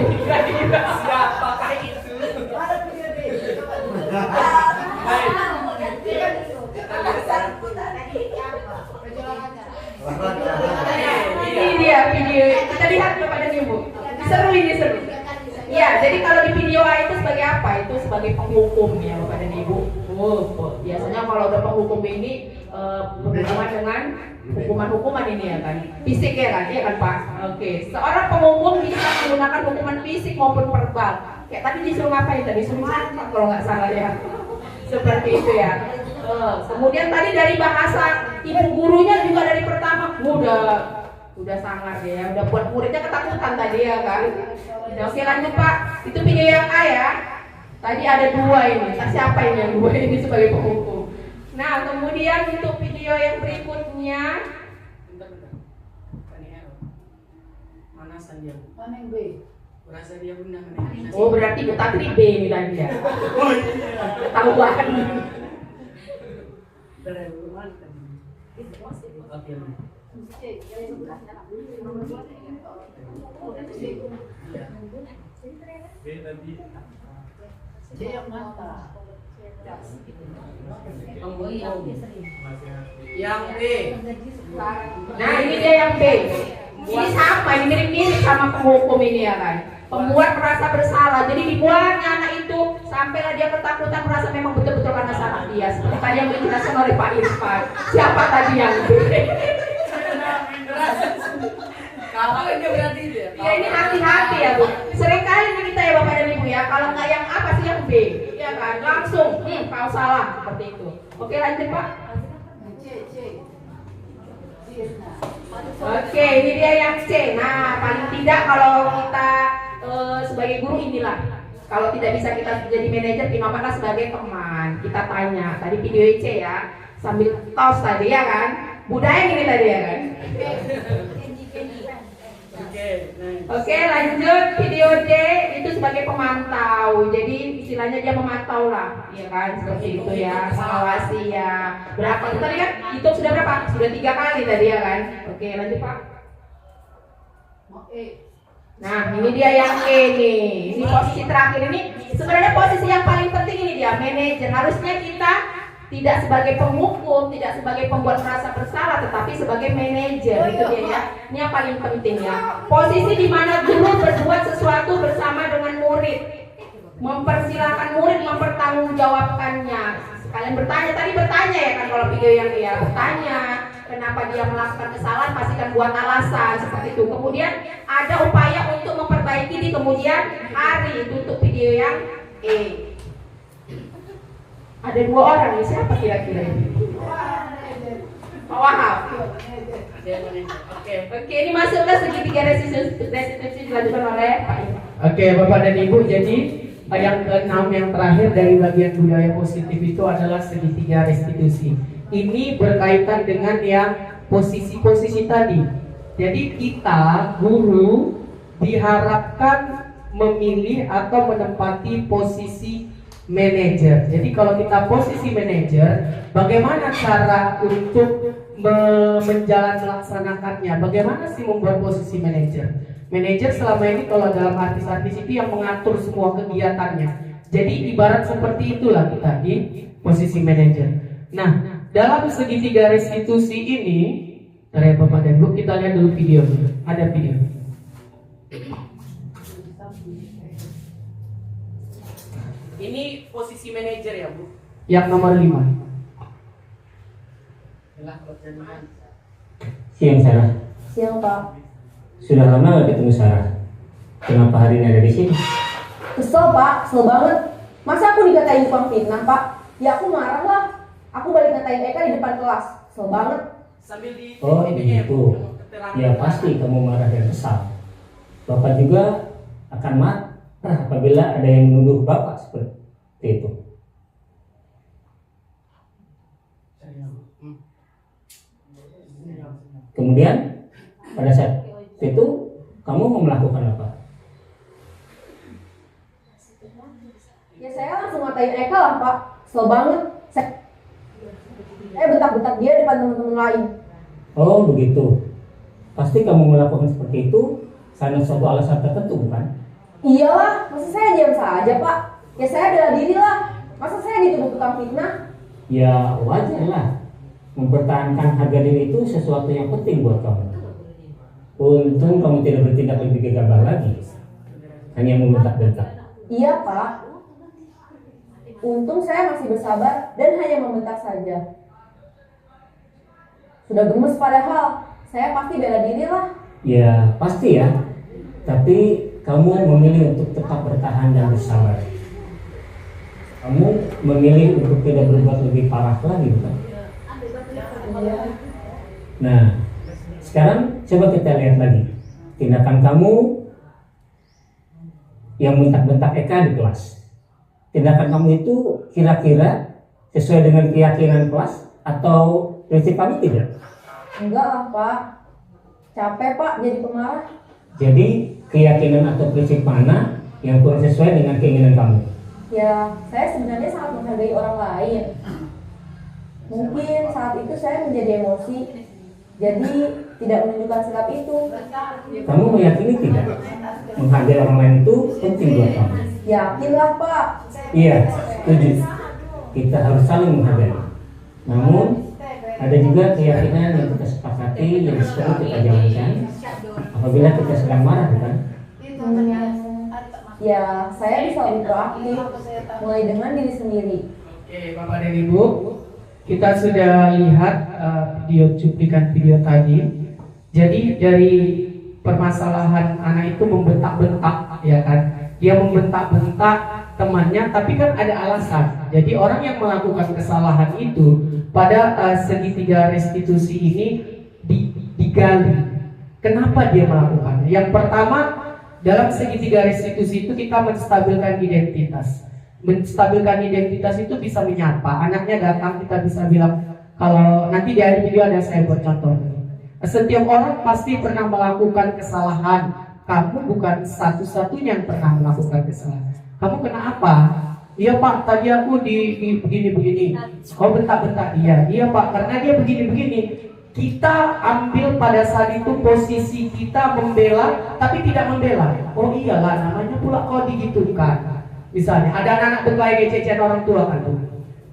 Siapakah itu? Ini dia video. Kita lihat Bapak dan Ibu. Seru ini, seru. Ya, jadi kalau di video A itu sebagai apa? Itu sebagai penghukum ya Bapak dan Ibu. Biasanya kalau udah penghukum ini berhubungan dengan hukuman-hukuman ini ya kan, fisik ya kan, iya kan Pak? Oke, seorang penghukum bisa menggunakan hukuman fisik maupun verbal. Kayak tadi disuruh ngapain? Tadi disuruh catat kalau nggak salah ya. Seperti itu ya. Kemudian tadi dari bahasa ibu gurunya juga dari pertama udah sangar ya, udah buat muridnya ketakutan tadi ya kan. Oke lanjut Pak, itu video yang A ya. Tadi ada dua ini, siapa ini yang dua ini sebagai penghukum. Nah kemudian untuk video yang berikutnya, Bentar. Mana Sandiaga? mana yang B? Berasa dia bunda. Oh berarti Bu Tatri B ini tadi ya. Oh iya. Tahuan. Oke. Yang B. Nah ini dia yang B. Ini sama, ini mirip-mirip sama penghukum ini ya kan. Pembuat merasa bersalah, jadi dibuatnya anak itu sampailah dia ketakutan, merasa memang betul-betul karena salah dia. Seperti tadi yang dijelaskan oleh Pak Irfan. Siapa tadi yang B? Kalau ini berarti dia. Ya ini hati-hati ya Bu. Seringkali ini kita ya Bapak dan Ibu ya, kalau nggak yang A pasti yang B, ya kan? Langsung, kau salah seperti itu. Oke lanjut Pak. Oke, ini dia yang C. Nah, paling tidak kalau kita sebagai guru inilah. Kalau tidak bisa kita jadi manajer, dimana sebagai teman. Kita tanya. Tadi video C ya, sambil tos tadi ya kan. Budaya ini tadi ya kan. Oke, lanjut video D itu sebagai pemantau. Jadi istilahnya dia memantau lah, ya kan seperti itu ya, mengawasi ya. Berapa kita lihat YouTube sudah berapa? Sudah 3 kali tadi ya kan. Oke, lanjut Pak. Nah, ini dia yang E nih. Ini posisi terakhir ini. Sebenarnya posisi yang paling penting ini dia, manajer. Harusnya kita tidak sebagai penghukum, tidak sebagai pembuat merasa bersalah, tetapi sebagai manajer. Itu dia ya. Ini yang paling penting ya. Posisi di mana guru berbuat sesuatu bersama dengan murid, mempersilahkan murid mempertanggungjawabkannya. Kalian bertanya ya kan, kalau video yang dia bertanya kenapa dia melakukan kesalahan, pastikan buat alasan seperti itu. Kemudian ada upaya untuk memperbaiki di kemudian hari. Itu untuk video yang E. Ada 2 orang nih, siapa kira-kira ini? Pak Wahab. Oke, ini masuklah segitiga restitusi dilakukan oleh Pak Ibu. Oke, Bapak dan Ibu, jadi yang ke-6 yang terakhir dari bagian budaya positif itu adalah segitiga restitusi. Ini berkaitan dengan yang posisi-posisi tadi. Jadi kita guru diharapkan memilih atau menempati posisi manajer. Jadi kalau kita posisi manajer, bagaimana cara untuk melaksanakannya? Bagaimana sih membuat posisi manajer? Manajer selama ini kalau dalam artis-artis itu yang mengatur semua kegiatannya. Jadi ibarat seperti itulah kita di posisi manajer. Nah, dalam segitiga restitusi ini, dari Bapak dan Ibu, kita lihat dulu videonya. Ada video. Ini posisi manajer ya, Bu? Yang nomor 5. Siang Sarah. Siang Pak. Sudah lama gak ketemu Sarah. Kenapa hari ini ada di sini? Kesel Pak, kesel banget. Masa aku dikatain tukang fitnah Pak? Ya aku marah lah. Aku balik ngatain Eka di depan kelas. Kesel banget. Oh begitu. Ya pasti kamu marah dan kesal. Bapak juga akan marah apabila ada yang menuduh Bapak seperti itu. Kemudian pada saat itu kamu mau melakukan apa? Ya saya langsung ngatain Eka lah Pak. Kesel banget. Saya bentak-bentak dia depan teman-teman lain. Oh begitu. Pasti kamu melakukan seperti itu karena suatu alasan tertentu bukan? Iyalah, masa saya diam saja Pak? Ya saya bela diri lah. Masa saya dituduh tukang fitnah? Ya wajar lah. Mempertahankan harga diri itu sesuatu yang penting buat kamu. Untung kamu tidak bertindak lebih gegabah lagi, hanya membentak-bentak. Iya Pak. Untung saya masih bersabar dan hanya membentak saja. Sudah gemes padahal. Saya pasti bela diri lah. Ya pasti ya. Tapi kamu memilih untuk tetap bertahan dan bersabar. Kamu memilih untuk tidak berbuat lebih parah lagi bukan? Nah, sekarang coba kita lihat lagi tindakan kamu yang bentak-bentak Eka di kelas. Tindakan kamu itu kira-kira sesuai dengan keyakinan kelas atau prinsip kamu tidak? Enggak lah Pak. Capek Pak jadi pemarah. Jadi keyakinan atau prinsip mana yang kurang sesuai dengan keinginan kamu? Ya, saya sebenarnya sangat menghargai orang lain. Mungkin saat itu saya menjadi emosi, jadi tidak menunjukkan sikap itu. Kamu meyakini tidak? Menghargai orang lain itu penting buat kamu. Yakinlah Pak. Iya, setuju. Kita harus saling menghargai. Namun ada juga keyakinan yang kita sepakati yang perlu kita jalankan apabila kita sedang marah, bukan? Ya, saya bisa lebih proaktif, mulai dengan diri sendiri. Oke, Bapak dan Ibu, kita sudah lihat cuplikan video tadi. Jadi dari permasalahan anak itu membentak-bentak, ya kan? Dia membentak-bentak temannya, tapi kan ada alasan. Jadi orang yang melakukan kesalahan itu pada segitiga restitusi ini digali. Kenapa dia melakukannya? Yang pertama, dalam segitiga restitusi itu kita menstabilkan identitas. Menstabilkan identitas itu bisa menyapa. Anaknya datang, kita bisa bilang, kalau nanti di akhir video ada saya buat contoh. Setiap orang pasti pernah melakukan kesalahan. Kamu bukan satu-satunya yang pernah melakukan kesalahan. Kamu kena apa? Iya Pak, tadi aku begini-begini. Oh bentak-bentak dia. Iya Pak, karena dia begini-begini. Kita ambil pada saat itu posisi kita membela, tapi tidak membela. Oh iyalah, namanya pula kau digitukan. Misalnya ada anak-anak berkelahi cecean orang tua kan tuh.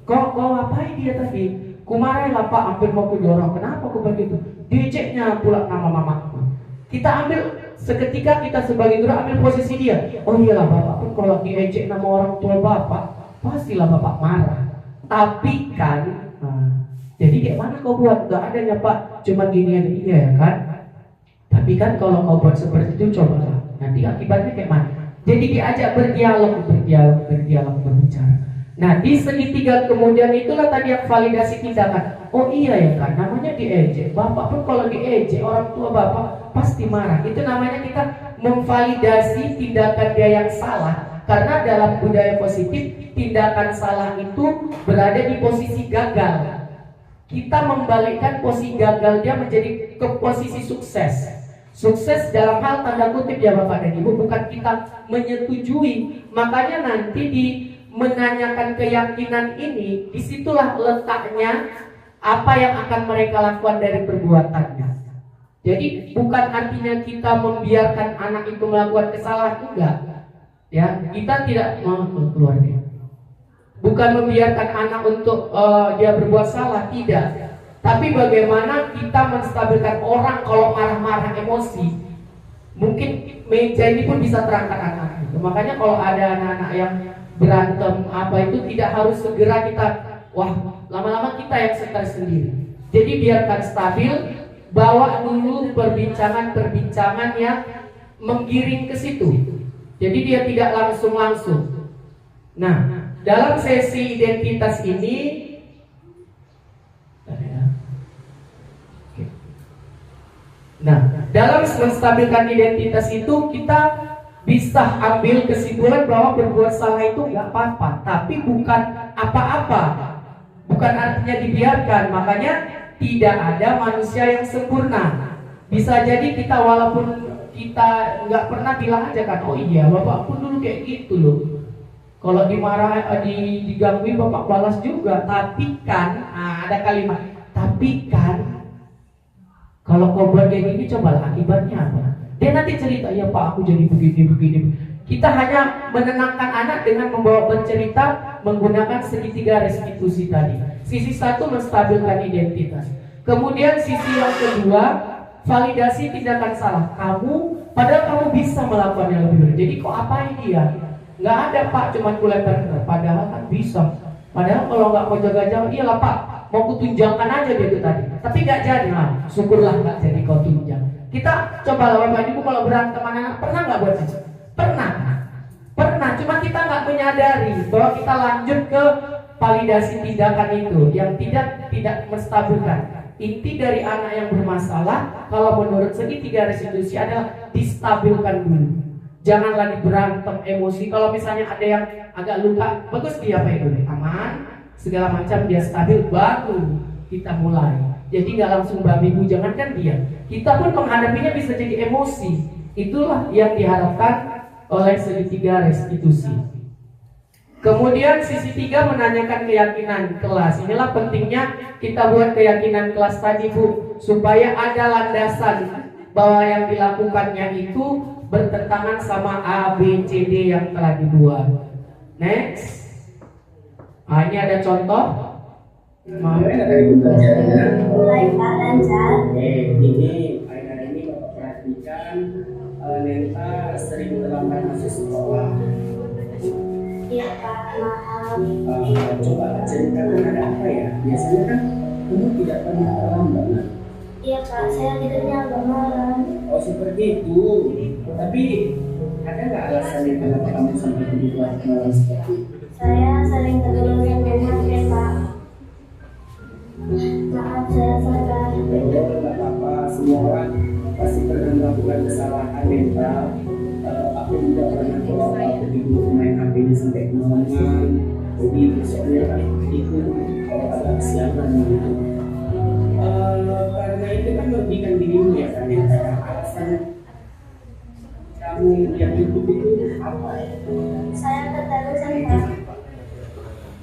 Kok ngapain dia tadi? Kumarahin lah Pak, hampir mau ku dorong. Kenapa ku begitu? Diejeknya pula nama mamaku. Kita ambil seketika kita sebagai guru ambil posisi dia. Oh iyalah Bapak pun kalau diejek nama orang tua Bapak, pastilah Bapak marah. Tapi kan, jadi kayak mana kau buat? Gak ada ya Pak, cuma ginian ya kan. Tapi kan kalau kau buat seperti itu cobalah. Nanti akibatnya kayak mana? Jadi diajak berdialog, berbicara. Nah di segitiga kemudian itulah tadi yang validasi tindakan. Oh iya ya kan, namanya diejek. Bapak pun kalau diejek orang tua Bapak pasti marah. Itu namanya kita memvalidasi tindakan dia yang salah. Karena dalam budaya positif, tindakan salah itu berada di posisi gagal. Kita membalikkan posisi gagal dia menjadi ke posisi sukses. Sukses dalam hal tanda kutip ya Bapak dan Ibu, bukan kita menyetujui. Makanya nanti di menanyakan keyakinan ini, disitulah letaknya apa yang akan mereka lakukan dari perbuatannya. Jadi bukan artinya kita membiarkan anak itu melakukan kesalahan, enggak. Ya, kita tidak mau keluarga. Bukan membiarkan anak untuk dia berbuat salah, tidak. Tapi bagaimana kita menstabilkan orang kalau marah-marah emosi. Mungkin meja ini pun bisa terangkat anak gitu. Makanya kalau ada anak-anak yang berantem apa itu tidak harus segera kita, wah lama-lama kita yang stres sendiri. Jadi biarkan stabil, bawa dulu perbincangan-perbincangan yang menggiring ke situ. Jadi dia tidak langsung-langsung. Nah, dalam sesi identitas ini dalam menstabilkan identitas itu kita bisa ambil kesimpulan bahwa berbuat salah itu nggak apa-apa, tapi bukan apa-apa, bukan artinya dibiarkan. Makanya tidak ada manusia yang sempurna. Bisa jadi kita walaupun kita nggak pernah bilang aja kan, oh iya bapak pun dulu kayak gitu loh. Kalau digangguin bapak balas juga. Tapi kan, ada kalimat, tapi kan kalau kau buat kayak gini, cobalah akibatnya apa? Dia nanti cerita, ya Pak aku jadi begini. Kita hanya menenangkan anak dengan membawa bercerita menggunakan segitiga restitusi tadi. Sisi satu menstabilkan identitas. Kemudian sisi yang kedua, validasi tindakan salah. Padahal kamu bisa melakukan yang lebih baik. Jadi kok apain dia? Nggak ada Pak, cuma kulempar. Padahal kan bisa. Padahal kalau nggak mau jaga-jaga, iyalah Pak, mau kutunjangkan aja dia itu tadi. Tapi nggak jadi, syukurlah nggak jadi kau tunjang. Kita coba Bapak Ibu kalau berantem anak, pernah nggak buat itu? Pernah. Cuma kita nggak menyadari bahwa kita lanjut ke validasi tindakan itu yang tidak menstabilkan. Inti dari anak yang bermasalah, kalau menurut segitiga restitusi adalah distabilkan dulu. Jangan lagi berantem emosi. Kalau misalnya ada yang agak luka, bagus dia apa itu? Aman, segala macam dia stabil, baru kita mulai. Jadi nggak langsung babi bu, jangankan dia. Kita pun menghadapinya bisa jadi emosi. Itulah yang diharapkan oleh segitiga restitusi. Kemudian sisi 3 menanyakan keyakinan kelas. Inilah pentingnya kita buat keyakinan kelas tadi Bu, supaya ada landasan bahwa yang dilakukannya itu bertentangan sama A, B, C, D yang telah dibuat. Next. Ini ada contoh. Mana dari pembelajarannya? Mulai Pak lancar. Oke, ini hari ini Bapak perhatikan Nenta sering terlambat masuk sekolah. Iya Pak, maaf. Coba ceritakan ada apa ya? Biasanya kan kamu tidak pernah terlambat, nah? Iya Pak, saya tidurnya agak malam. Oh seperti itu. Tapi ada nggak alasannya kenapa kamu sampai tidur malam seperti itu? Saya sering tertidur sampai maghrib Pak. Maaf saya salah. Betul, nggak apa-apa. Semua orang pasti pernah melakukan kesalahan mental. Aku juga pernah kalau aku tidur main HP-nya sampai kemalaman. Jadi besoknya kan itu agak kesiangan gitu. Karena itu kan merugikan dirimu ya kan ya. Alasan kamu yang hidup itu apa? Saya keterusan Pak.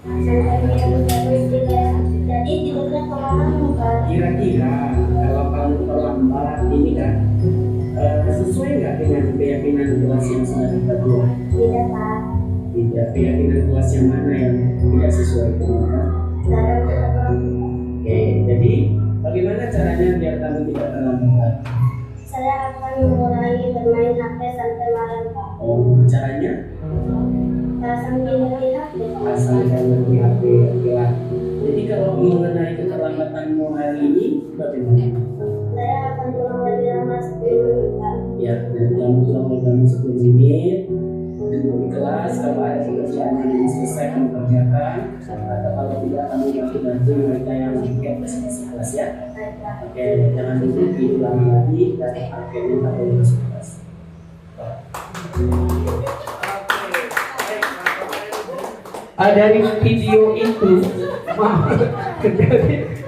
Saya terus juga. Jadi tidurnya kemalaman Pak. Kira-kira kalau kamu terlambat ini kan sesuai nggak dengan keyakinan kelas yang sudah kita buat? Tidak Pak. Tidak, keyakinan kelas yang mana yang tidak sesuai dengan? Oke, jadi bagaimana caranya biar kamu tidak terlambat? Saya akan mengurangi bermain HP sampai malam Pak. Oh, caranya? Sambil melihat Asal kamu di HP, ya. Jadi kalau mengenai keterlambatanmu hari ini, bagaimana? saya akan pulang lebih lama 10 menit Pak. Ya, nanti kamu pulang lebih 10 menit. Duduk di kelas, kalau ada pekerjaan yang belum selesai kamu kerjakan. Atau kalau tidak kamu bantu mereka yang tidak bersih kelas ya. Oke, jangan duduk tidur lama lagi dan akhirnya tak boleh masuk kelas. Dari video itu, maaf,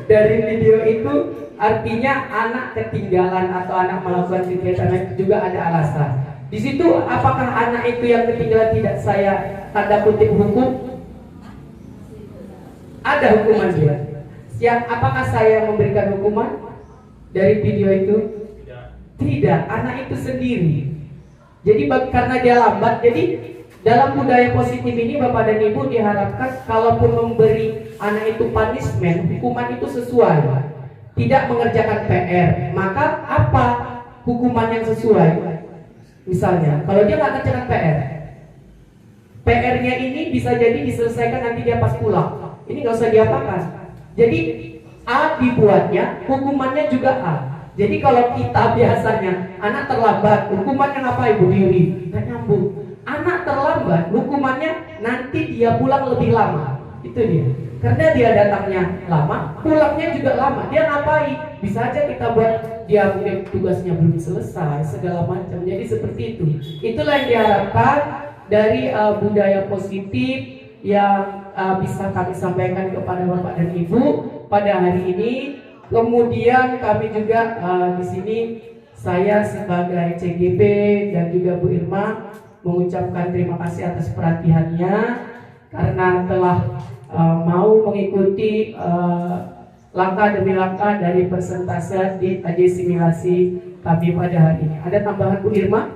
dari video itu artinya anak ketinggalan atau anak melakukan kegiatan itu juga ada alasan. Di situ apakah anak itu yang ketinggalan tidak saya tanda kutip hukum? Ada hukuman dia. Apakah saya memberikan hukuman dari video itu? Tidak, anak itu sendiri. Jadi karena dia lambat, jadi dalam budaya positif ini Bapak dan Ibu diharapkan kalaupun memberi anak itu punishment, hukuman itu sesuai. Tidak mengerjakan PR, maka apa hukuman yang sesuai? Misalnya, kalau dia nggak kerjakan PR-nya ini bisa jadi diselesaikan nanti dia pas pulang. Ini nggak usah diapakan. Jadi A dibuatnya, hukumannya juga A. Jadi kalau kita biasanya anak terlambat, hukumannya ngapain Bu Yuri? Nggak nyambung. Anak terlambat, hukumannya nanti dia pulang lebih lama. Itu dia. Karena dia datangnya lama, pulangnya juga lama. Dia ngapain? Bisa aja kita buat dia mungkin tugasnya belum selesai, segala macam. Jadi seperti itu. Itulah yang diharapkan dari budaya positif yang bisa kami sampaikan kepada Bapak dan Ibu pada hari ini. Kemudian kami juga di sini saya sebagai CGP dan juga Bu Irma mengucapkan terima kasih atas perhatiannya karena telah mau mengikuti langkah demi langkah dari persentase di simulasi kami pada hari ini. Ada tambahan Bu Irma?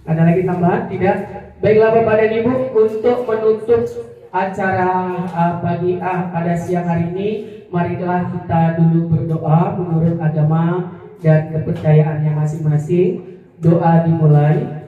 Ada lagi tambahan? Tidak? Baiklah Bapak dan Ibu, untuk menutup acara pagi pada siang hari ini, marilah kita dulu berdoa menurut agama dan kepercayaannya masing-masing. Doa dimulai.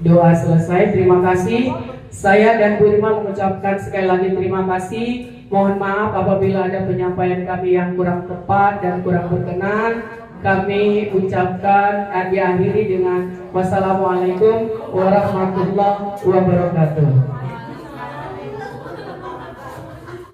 Doa selesai. Terima kasih. Saya dan Bu Irma mengucapkan sekali lagi terima kasih. Mohon maaf apabila ada penyampaian kami yang kurang tepat dan kurang berkenan. Kami ucapkan diakhiri dengan wassalamualaikum warahmatullahi wabarakatuh.